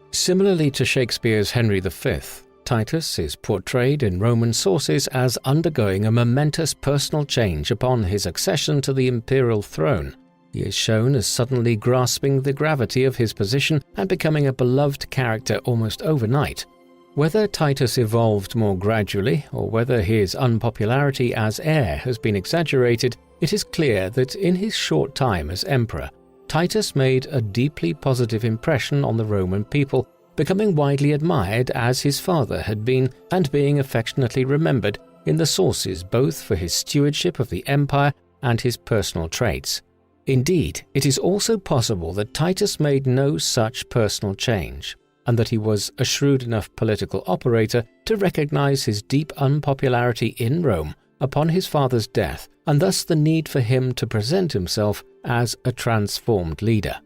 [SPEAKER 1] Similarly to Shakespeare's Henry V, Titus is portrayed in Roman sources as undergoing a momentous personal change upon his accession to the imperial throne. He is shown as suddenly grasping the gravity of his position and becoming a beloved character almost overnight. Whether Titus evolved more gradually, or whether his unpopularity as heir has been exaggerated, it is clear that in his short time as emperor, Titus made a deeply positive impression on the Roman people, becoming widely admired as his father had been and being affectionately remembered in the sources both for his stewardship of the empire and his personal traits. Indeed, it is also possible that Titus made no such personal change, and that he was a shrewd enough political operator to recognize his deep unpopularity in Rome upon his father's death, and thus the need for him to present himself as a transformed leader.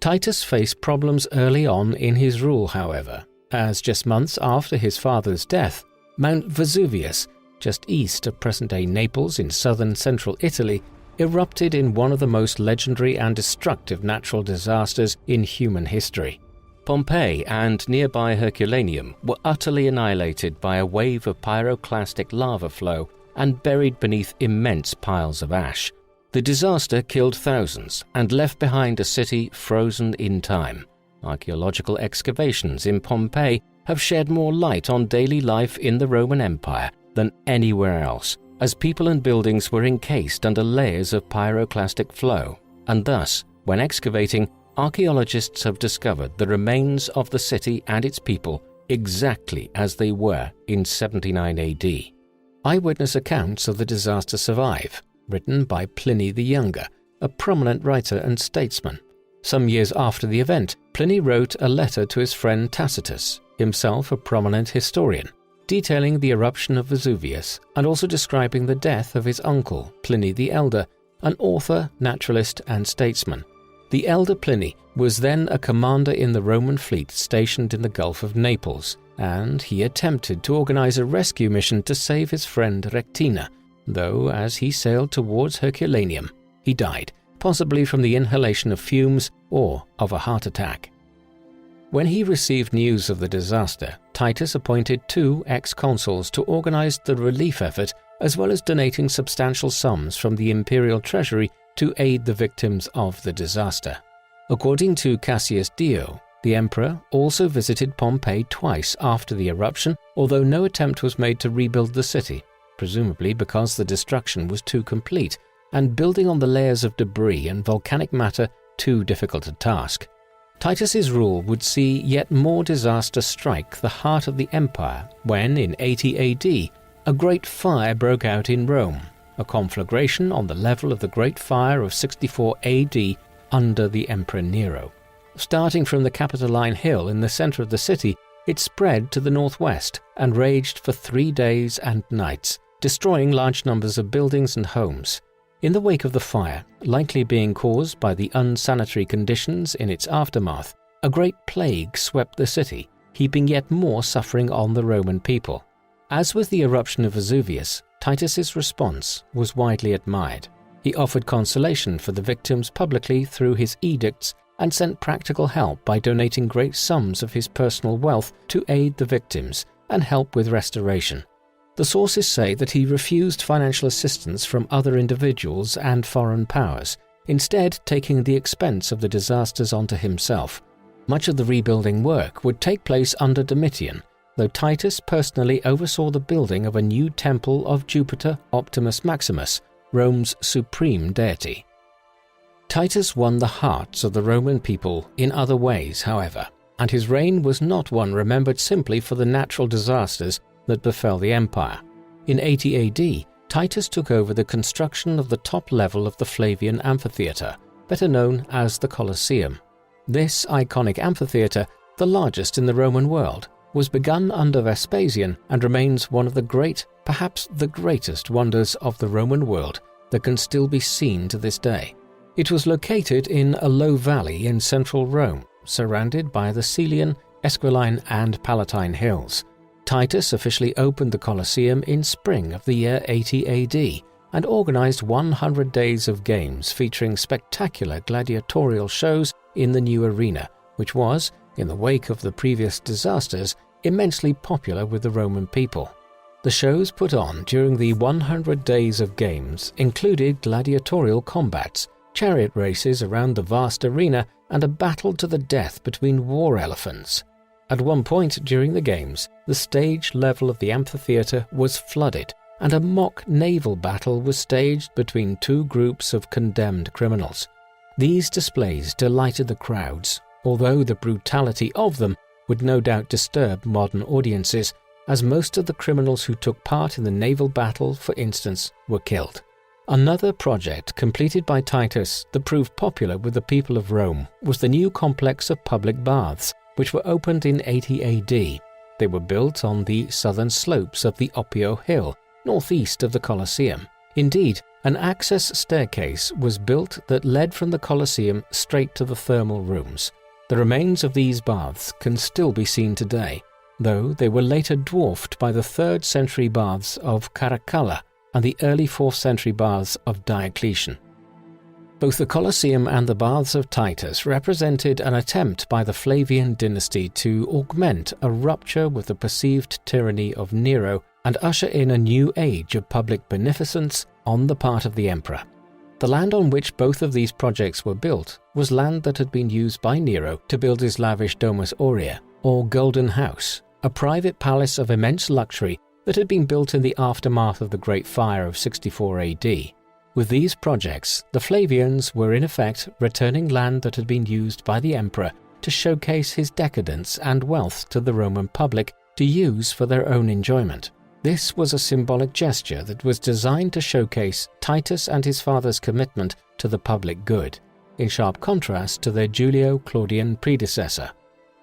[SPEAKER 1] Titus faced problems early on in his rule, however, as just months after his father's death, Mount Vesuvius, just east of present-day Naples in southern central Italy, erupted in one of the most legendary and destructive natural disasters in human history. Pompeii and nearby Herculaneum were utterly annihilated by a wave of pyroclastic lava flow and buried beneath immense piles of ash. The disaster killed thousands and left behind a city frozen in time. Archaeological excavations in Pompeii have shed more light on daily life in the Roman Empire than anywhere else, as people and buildings were encased under layers of pyroclastic flow, and thus, when excavating, archaeologists have discovered the remains of the city and its people exactly as they were in 79 AD. Eyewitness accounts of the disaster survive, written by Pliny the Younger, a prominent writer and statesman. Some years after the event, Pliny wrote a letter to his friend Tacitus, himself a prominent historian, detailing the eruption of Vesuvius and also describing the death of his uncle, Pliny the Elder, an author, naturalist, and statesman. The elder Pliny was then a commander in the Roman fleet stationed in the Gulf of Naples, and he attempted to organize a rescue mission to save his friend Rectina, though as he sailed towards Herculaneum, he died, possibly from the inhalation of fumes or of a heart attack. When he received news of the disaster, Titus appointed 2 ex-consuls to organize the relief effort, as well as donating substantial sums from the imperial treasury to aid the victims of the disaster. According to Cassius Dio, the emperor also visited Pompeii twice after the eruption, although no attempt was made to rebuild the city, presumably because the destruction was too complete, and building on the layers of debris and volcanic matter too difficult a task. Titus's rule would see yet more disaster strike the heart of the empire when, in 80 AD, a great fire broke out in Rome, a conflagration on the level of the Great Fire of 64 AD under the Emperor Nero. Starting from the Capitoline Hill in the center of the city, it spread to the northwest and raged for 3 days and nights, destroying large numbers of buildings and homes. In the wake of the fire, likely being caused by the unsanitary conditions in its aftermath, a great plague swept the city, heaping yet more suffering on the Roman people. As with the eruption of Vesuvius, Titus's response was widely admired. He offered consolation for the victims publicly through his edicts and sent practical help by donating great sums of his personal wealth to aid the victims and help with restoration. The sources say that he refused financial assistance from other individuals and foreign powers, instead taking the expense of the disasters onto himself. Much of the rebuilding work would take place under Domitian, though Titus personally oversaw the building of a new temple of Jupiter Optimus Maximus, Rome's supreme deity. Titus won the hearts of the Roman people in other ways, however, and his reign was not one remembered simply for the natural disasters that befell the empire. In 80 AD, Titus took over the construction of the top level of the Flavian Amphitheatre, better known as the Colosseum. This iconic amphitheatre, the largest in the Roman world, was begun under Vespasian and remains one of the great, perhaps the greatest wonders of the Roman world that can still be seen to this day. It was located in a low valley in central Rome, surrounded by the Cælian, Esquiline and Palatine hills. Titus officially opened the Colosseum in spring of the year 80 AD and organized 100 days of games featuring spectacular gladiatorial shows in the new arena, which was, in the wake of the previous disasters, immensely popular with the Roman people. The shows put on during the 100 days of games included gladiatorial combats, chariot races around the vast arena, and a battle to the death between war elephants. At one point during the games, the stage level of the amphitheatre was flooded, and a mock naval battle was staged between 2 groups of condemned criminals. These displays delighted the crowds, although the brutality of them would no doubt disturb modern audiences, as most of the criminals who took part in the naval battle, for instance, were killed. Another project completed by Titus that proved popular with the people of Rome was the new complex of public baths, which were opened in 80 AD. They were built on the southern slopes of the Oppio Hill, northeast of the Colosseum. Indeed, an access staircase was built that led from the Colosseum straight to the thermal rooms. The remains of these baths can still be seen today, though they were later dwarfed by the 3rd century baths of Caracalla and the early 4th century baths of Diocletian. Both the Colosseum and the baths of Titus represented an attempt by the Flavian dynasty to augment a rupture with the perceived tyranny of Nero and usher in a new age of public beneficence on the part of the emperor. The land on which both of these projects were built was land that had been used by Nero to build his lavish Domus Aurea, or Golden House, a private palace of immense luxury that had been built in the aftermath of the Great Fire of 64 AD. With these projects, the Flavians were in effect returning land that had been used by the emperor to showcase his decadence and wealth to the Roman public to use for their own enjoyment. This was a symbolic gesture that was designed to showcase Titus and his father's commitment to the public good, in sharp contrast to their Julio-Claudian predecessor.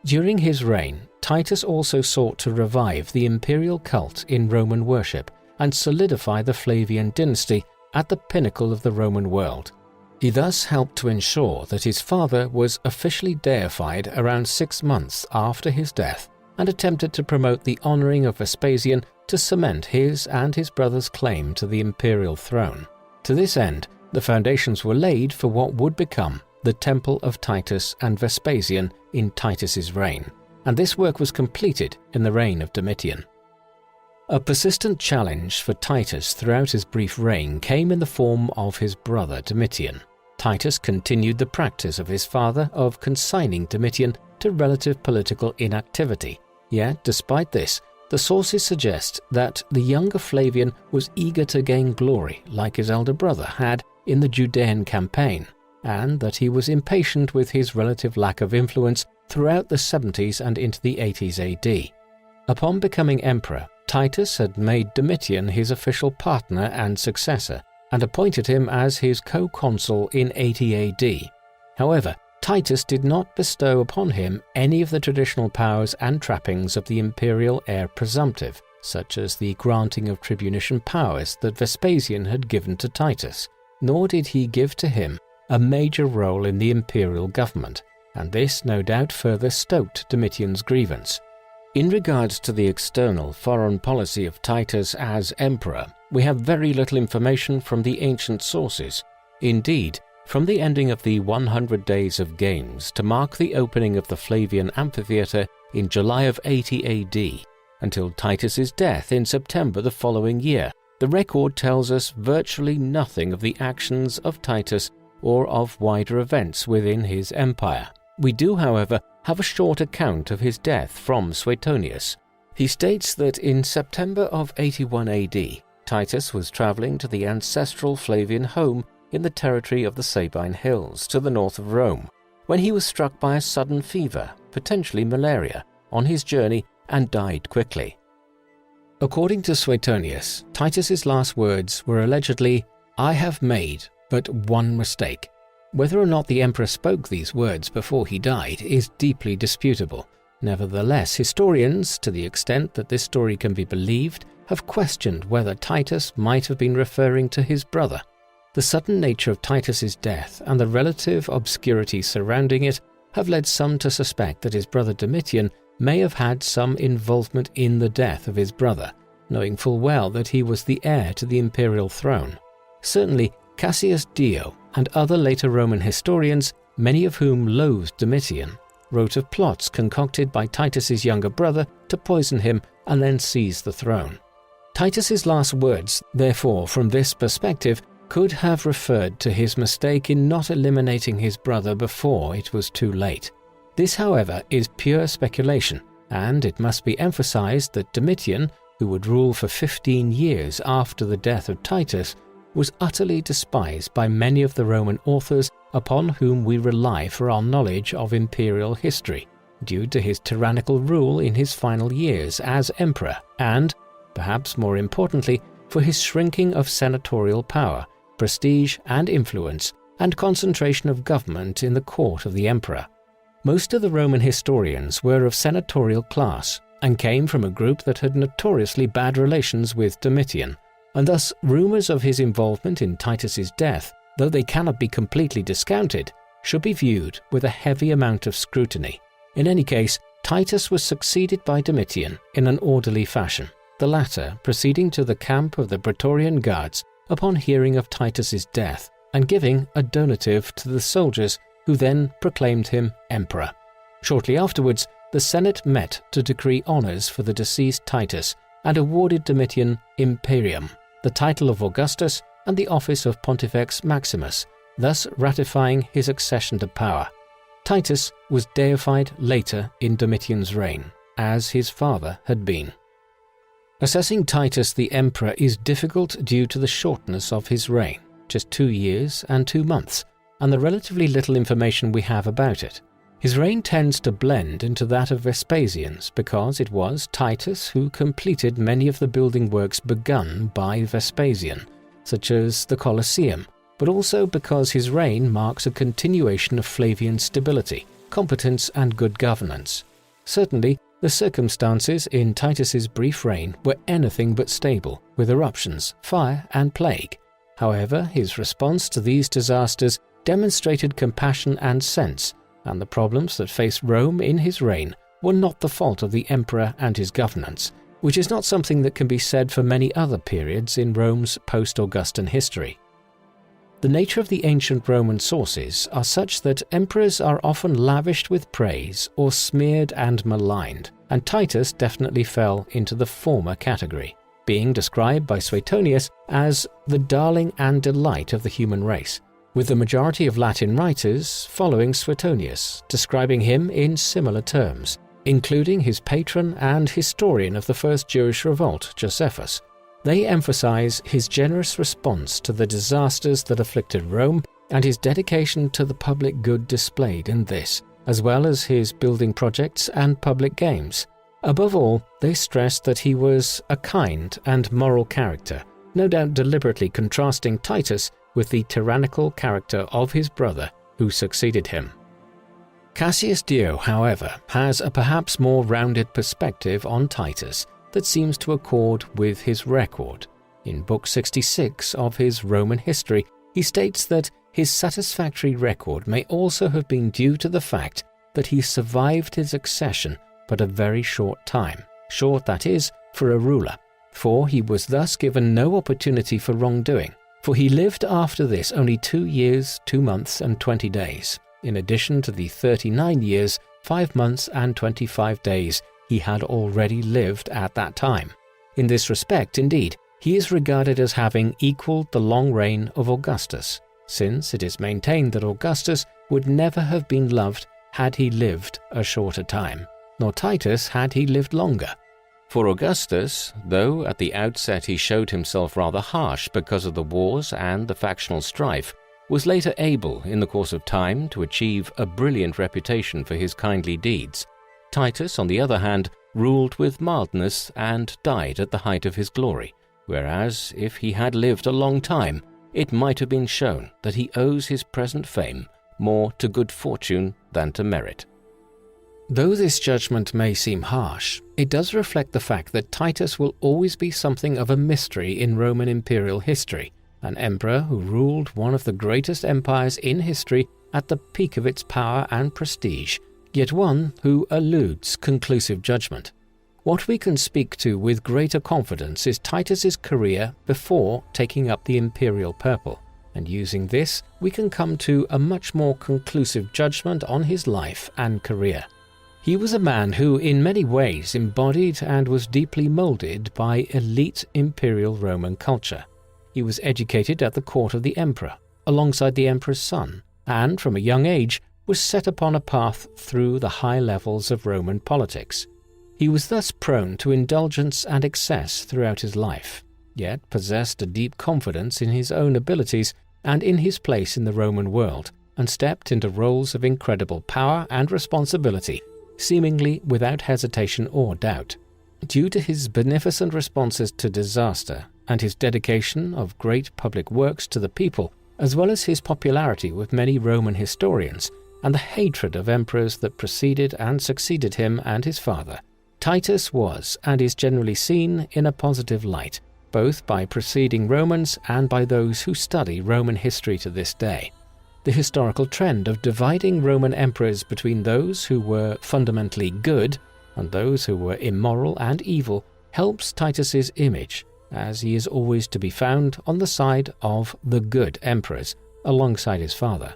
[SPEAKER 1] During his reign, Titus also sought to revive the imperial cult in Roman worship and solidify the Flavian dynasty at the pinnacle of the Roman world. He thus helped to ensure that his father was officially deified around 6 months after his death, and attempted to promote the honoring of Vespasian to cement his and his brother's claim to the imperial throne. To this end, the foundations were laid for what would become the Temple of Titus and Vespasian in Titus's reign, and this work was completed in the reign of Domitian. A persistent challenge for Titus throughout his brief reign came in the form of his brother Domitian. Titus continued the practice of his father of consigning Domitian to relative political inactivity. Yet, despite this, the sources suggest that the younger Flavian was eager to gain glory like his elder brother had in the Judean campaign, and that he was impatient with his relative lack of influence throughout the 70s and into the 80s AD. Upon becoming emperor, Titus had made Domitian his official partner and successor, and appointed him as his co-consul in 80 AD. However, Titus did not bestow upon him any of the traditional powers and trappings of the imperial heir presumptive, such as the granting of tribunician powers that Vespasian had given to Titus, nor did he give to him a major role in the imperial government, and this no doubt further stoked Domitian's grievance. In regards to the external foreign policy of Titus as emperor, we have very little information from the ancient sources. Indeed, from the ending of the 100 Days of Games to mark the opening of the Flavian Amphitheatre in July of 80 AD, until Titus's death in September the following year, the record tells us virtually nothing of the actions of Titus or of wider events within his empire. We do, however, have a short account of his death from Suetonius. He states that in September of 81 AD, Titus was travelling to the ancestral Flavian home in the territory of the Sabine Hills to the north of Rome, when he was struck by a sudden fever, potentially malaria, on his journey and died quickly. According to Suetonius, Titus's last words were allegedly, "I have made but one mistake." Whether or not the emperor spoke these words before he died is deeply disputable. Nevertheless, historians, to the extent that this story can be believed, have questioned whether Titus might have been referring to his brother. The sudden nature of Titus's death and the relative obscurity surrounding it have led some to suspect that his brother Domitian may have had some involvement in the death of his brother, knowing full well that he was the heir to the imperial throne. Certainly, Cassius Dio and other later Roman historians, many of whom loathed Domitian, wrote of plots concocted by Titus's younger brother to poison him and then seize the throne. Titus's last words, therefore, from this perspective, could have referred to his mistake in not eliminating his brother before it was too late. This, however, is pure speculation, and it must be emphasized that Domitian, who would rule for 15 years after the death of Titus, was utterly despised by many of the Roman authors upon whom we rely for our knowledge of imperial history, due to his tyrannical rule in his final years as emperor and, perhaps more importantly, for his shrinking of senatorial power, prestige and influence, and concentration of government in the court of the emperor. Most of the Roman historians were of senatorial class and came from a group that had notoriously bad relations with Domitian, and thus rumors of his involvement in Titus's death, though they cannot be completely discounted, should be viewed with a heavy amount of scrutiny. In any case, Titus was succeeded by Domitian in an orderly fashion, the latter proceeding to the camp of the Praetorian Guards upon hearing of Titus's death and giving a donative to the soldiers, who then proclaimed him emperor. Shortly afterwards, the Senate met to decree honors for the deceased Titus and awarded Domitian imperium, the title of Augustus, and the office of Pontifex Maximus, thus ratifying his accession to power. Titus was deified later in Domitian's reign, as his father had been. Assessing Titus the emperor is difficult due to the shortness of his reign, just 2 years and 2 months, and the relatively little information we have about it. His reign tends to blend into that of Vespasian's because it was Titus who completed many of the building works begun by Vespasian, such as the Colosseum, but also because his reign marks a continuation of Flavian stability, competence and good governance. Certainly, the circumstances in Titus's brief reign were anything but stable, with eruptions, fire and plague. However, his response to these disasters demonstrated compassion and sense, and the problems that faced Rome in his reign were not the fault of the emperor and his governance, which is not something that can be said for many other periods in Rome's post-Augustan history. The nature of the ancient Roman sources are such that emperors are often lavished with praise or smeared and maligned, and Titus definitely fell into the former category, being described by Suetonius as the darling and delight of the human race, with the majority of Latin writers following Suetonius, describing him in similar terms, including his patron and historian of the First Jewish Revolt, Josephus. They emphasize his generous response to the disasters that afflicted Rome and his dedication to the public good displayed in this, as well as his building projects and public games. Above all, they stressed that he was a kind and moral character, no doubt deliberately contrasting Titus with the tyrannical character of his brother who succeeded him. Cassius Dio, however, has a perhaps more rounded perspective on Titus that seems to accord with his record. In Book 66 of his Roman history, he states that his satisfactory record may also have been due to the fact that he survived his accession but a very short time, short that is, for a ruler, for he was thus given no opportunity for wrongdoing, for he lived after this only 2 years, 2 months and 20 days, in addition to the 39 years, 5 months and 25 days he had already lived at that time. In this respect, indeed, he is regarded as having equaled the long reign of Augustus, since it is maintained that Augustus would never have been loved had he lived a shorter time, nor Titus had he lived longer. For Augustus, though at the outset he showed himself rather harsh because of the wars and the factional strife, was later able in the course of time to achieve a brilliant reputation for his kindly deeds. Titus, on the other hand, ruled with mildness and died at the height of his glory, whereas if he had lived a long time, it might have been shown that he owes his present fame more to good fortune than to merit. Though this judgment may seem harsh, it does reflect the fact that Titus will always be something of a mystery in Roman imperial history, an emperor who ruled one of the greatest empires in history at the peak of its power and prestige, yet one who eludes conclusive judgment. What we can speak to with greater confidence is Titus's career before taking up the imperial purple, and using this we can come to a much more conclusive judgment on his life and career. He was a man who in many ways embodied and was deeply molded by elite imperial Roman culture. He was educated at the court of the emperor, alongside the emperor's son, and from a young age was set upon a path through the high levels of Roman politics. He was thus prone to indulgence and excess throughout his life, yet possessed a deep confidence in his own abilities and in his place in the Roman world, and stepped into roles of incredible power and responsibility, seemingly without hesitation or doubt. Due to his beneficent responses to disaster and his dedication of great public works to the people, as well as his popularity with many Roman historians, and the hatred of emperors that preceded and succeeded him and his father, Titus was and is generally seen in a positive light, both by preceding Romans and by those who study Roman history to this day. The historical trend of dividing Roman emperors between those who were fundamentally good and those who were immoral and evil helps Titus's image, as he is always to be found on the side of the good emperors, alongside his father.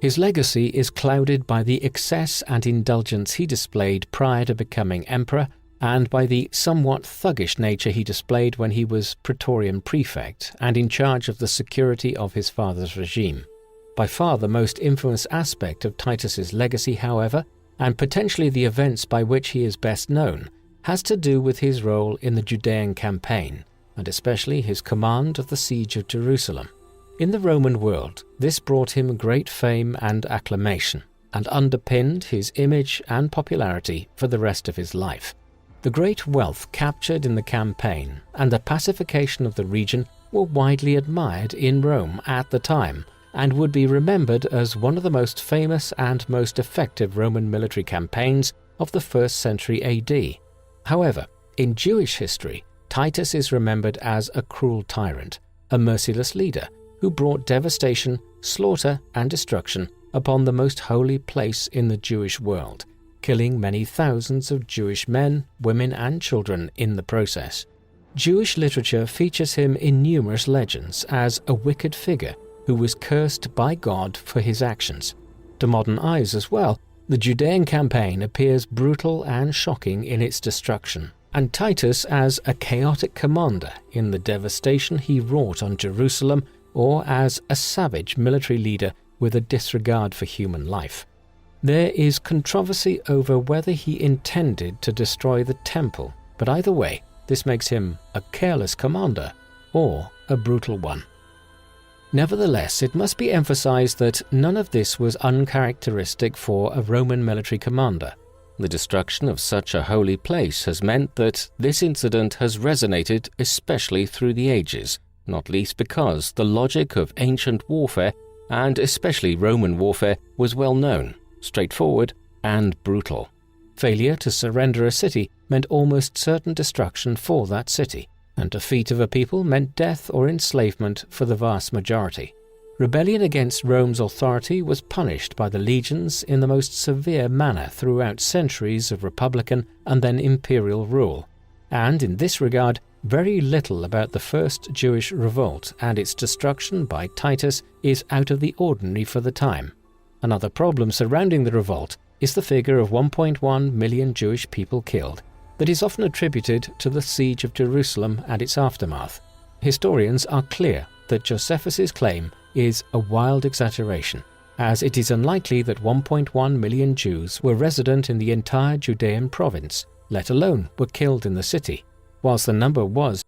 [SPEAKER 1] His legacy is clouded by the excess and indulgence he displayed prior to becoming emperor, and by the somewhat thuggish nature he displayed when he was Praetorian prefect and in charge of the security of his father's regime. By far the most infamous aspect of Titus's legacy, however, and potentially the events by which he is best known, has to do with his role in the Judean campaign, and especially his command of the siege of Jerusalem. In the Roman world, this brought him great fame and acclamation, and underpinned his image and popularity for the rest of his life. The great wealth captured in the campaign and the pacification of the region were widely admired in Rome at the time, and would be remembered as one of the most famous and most effective Roman military campaigns of the 1st century AD. However, in Jewish history, Titus is remembered as a cruel tyrant, a merciless leader who brought devastation, slaughter, and destruction upon the most holy place in the Jewish world, killing many thousands of Jewish men, women, and children in the process. Jewish literature features him in numerous legends as a wicked figure who was cursed by God for his actions. To modern eyes as well, the Judean campaign appears brutal and shocking in its destruction, and Titus as a chaotic commander in the devastation he wrought on Jerusalem, or as a savage military leader with a disregard for human life. There is controversy over whether he intended to destroy the temple, but either way, this makes him a careless commander or a brutal one. Nevertheless, it must be emphasized that none of this was uncharacteristic for a Roman military commander. The destruction of such a holy place has meant that this incident has resonated especially through the ages, not least because the logic of ancient warfare, and especially Roman warfare, was well known, straightforward, and brutal. Failure to surrender a city meant almost certain destruction for that city, and defeat of a people meant death or enslavement for the vast majority. Rebellion against Rome's authority was punished by the legions in the most severe manner throughout centuries of republican and then imperial rule, and in this regard, very little about the first Jewish revolt and its destruction by Titus is out of the ordinary for the time. Another problem surrounding the revolt is the figure of 1.1 million Jewish people killed, that is often attributed to the siege of Jerusalem and its aftermath. Historians are clear that Josephus's claim is a wild exaggeration, as it is unlikely that 1.1 million Jews were resident in the entire Judean province, let alone were killed in the city, whilst the number was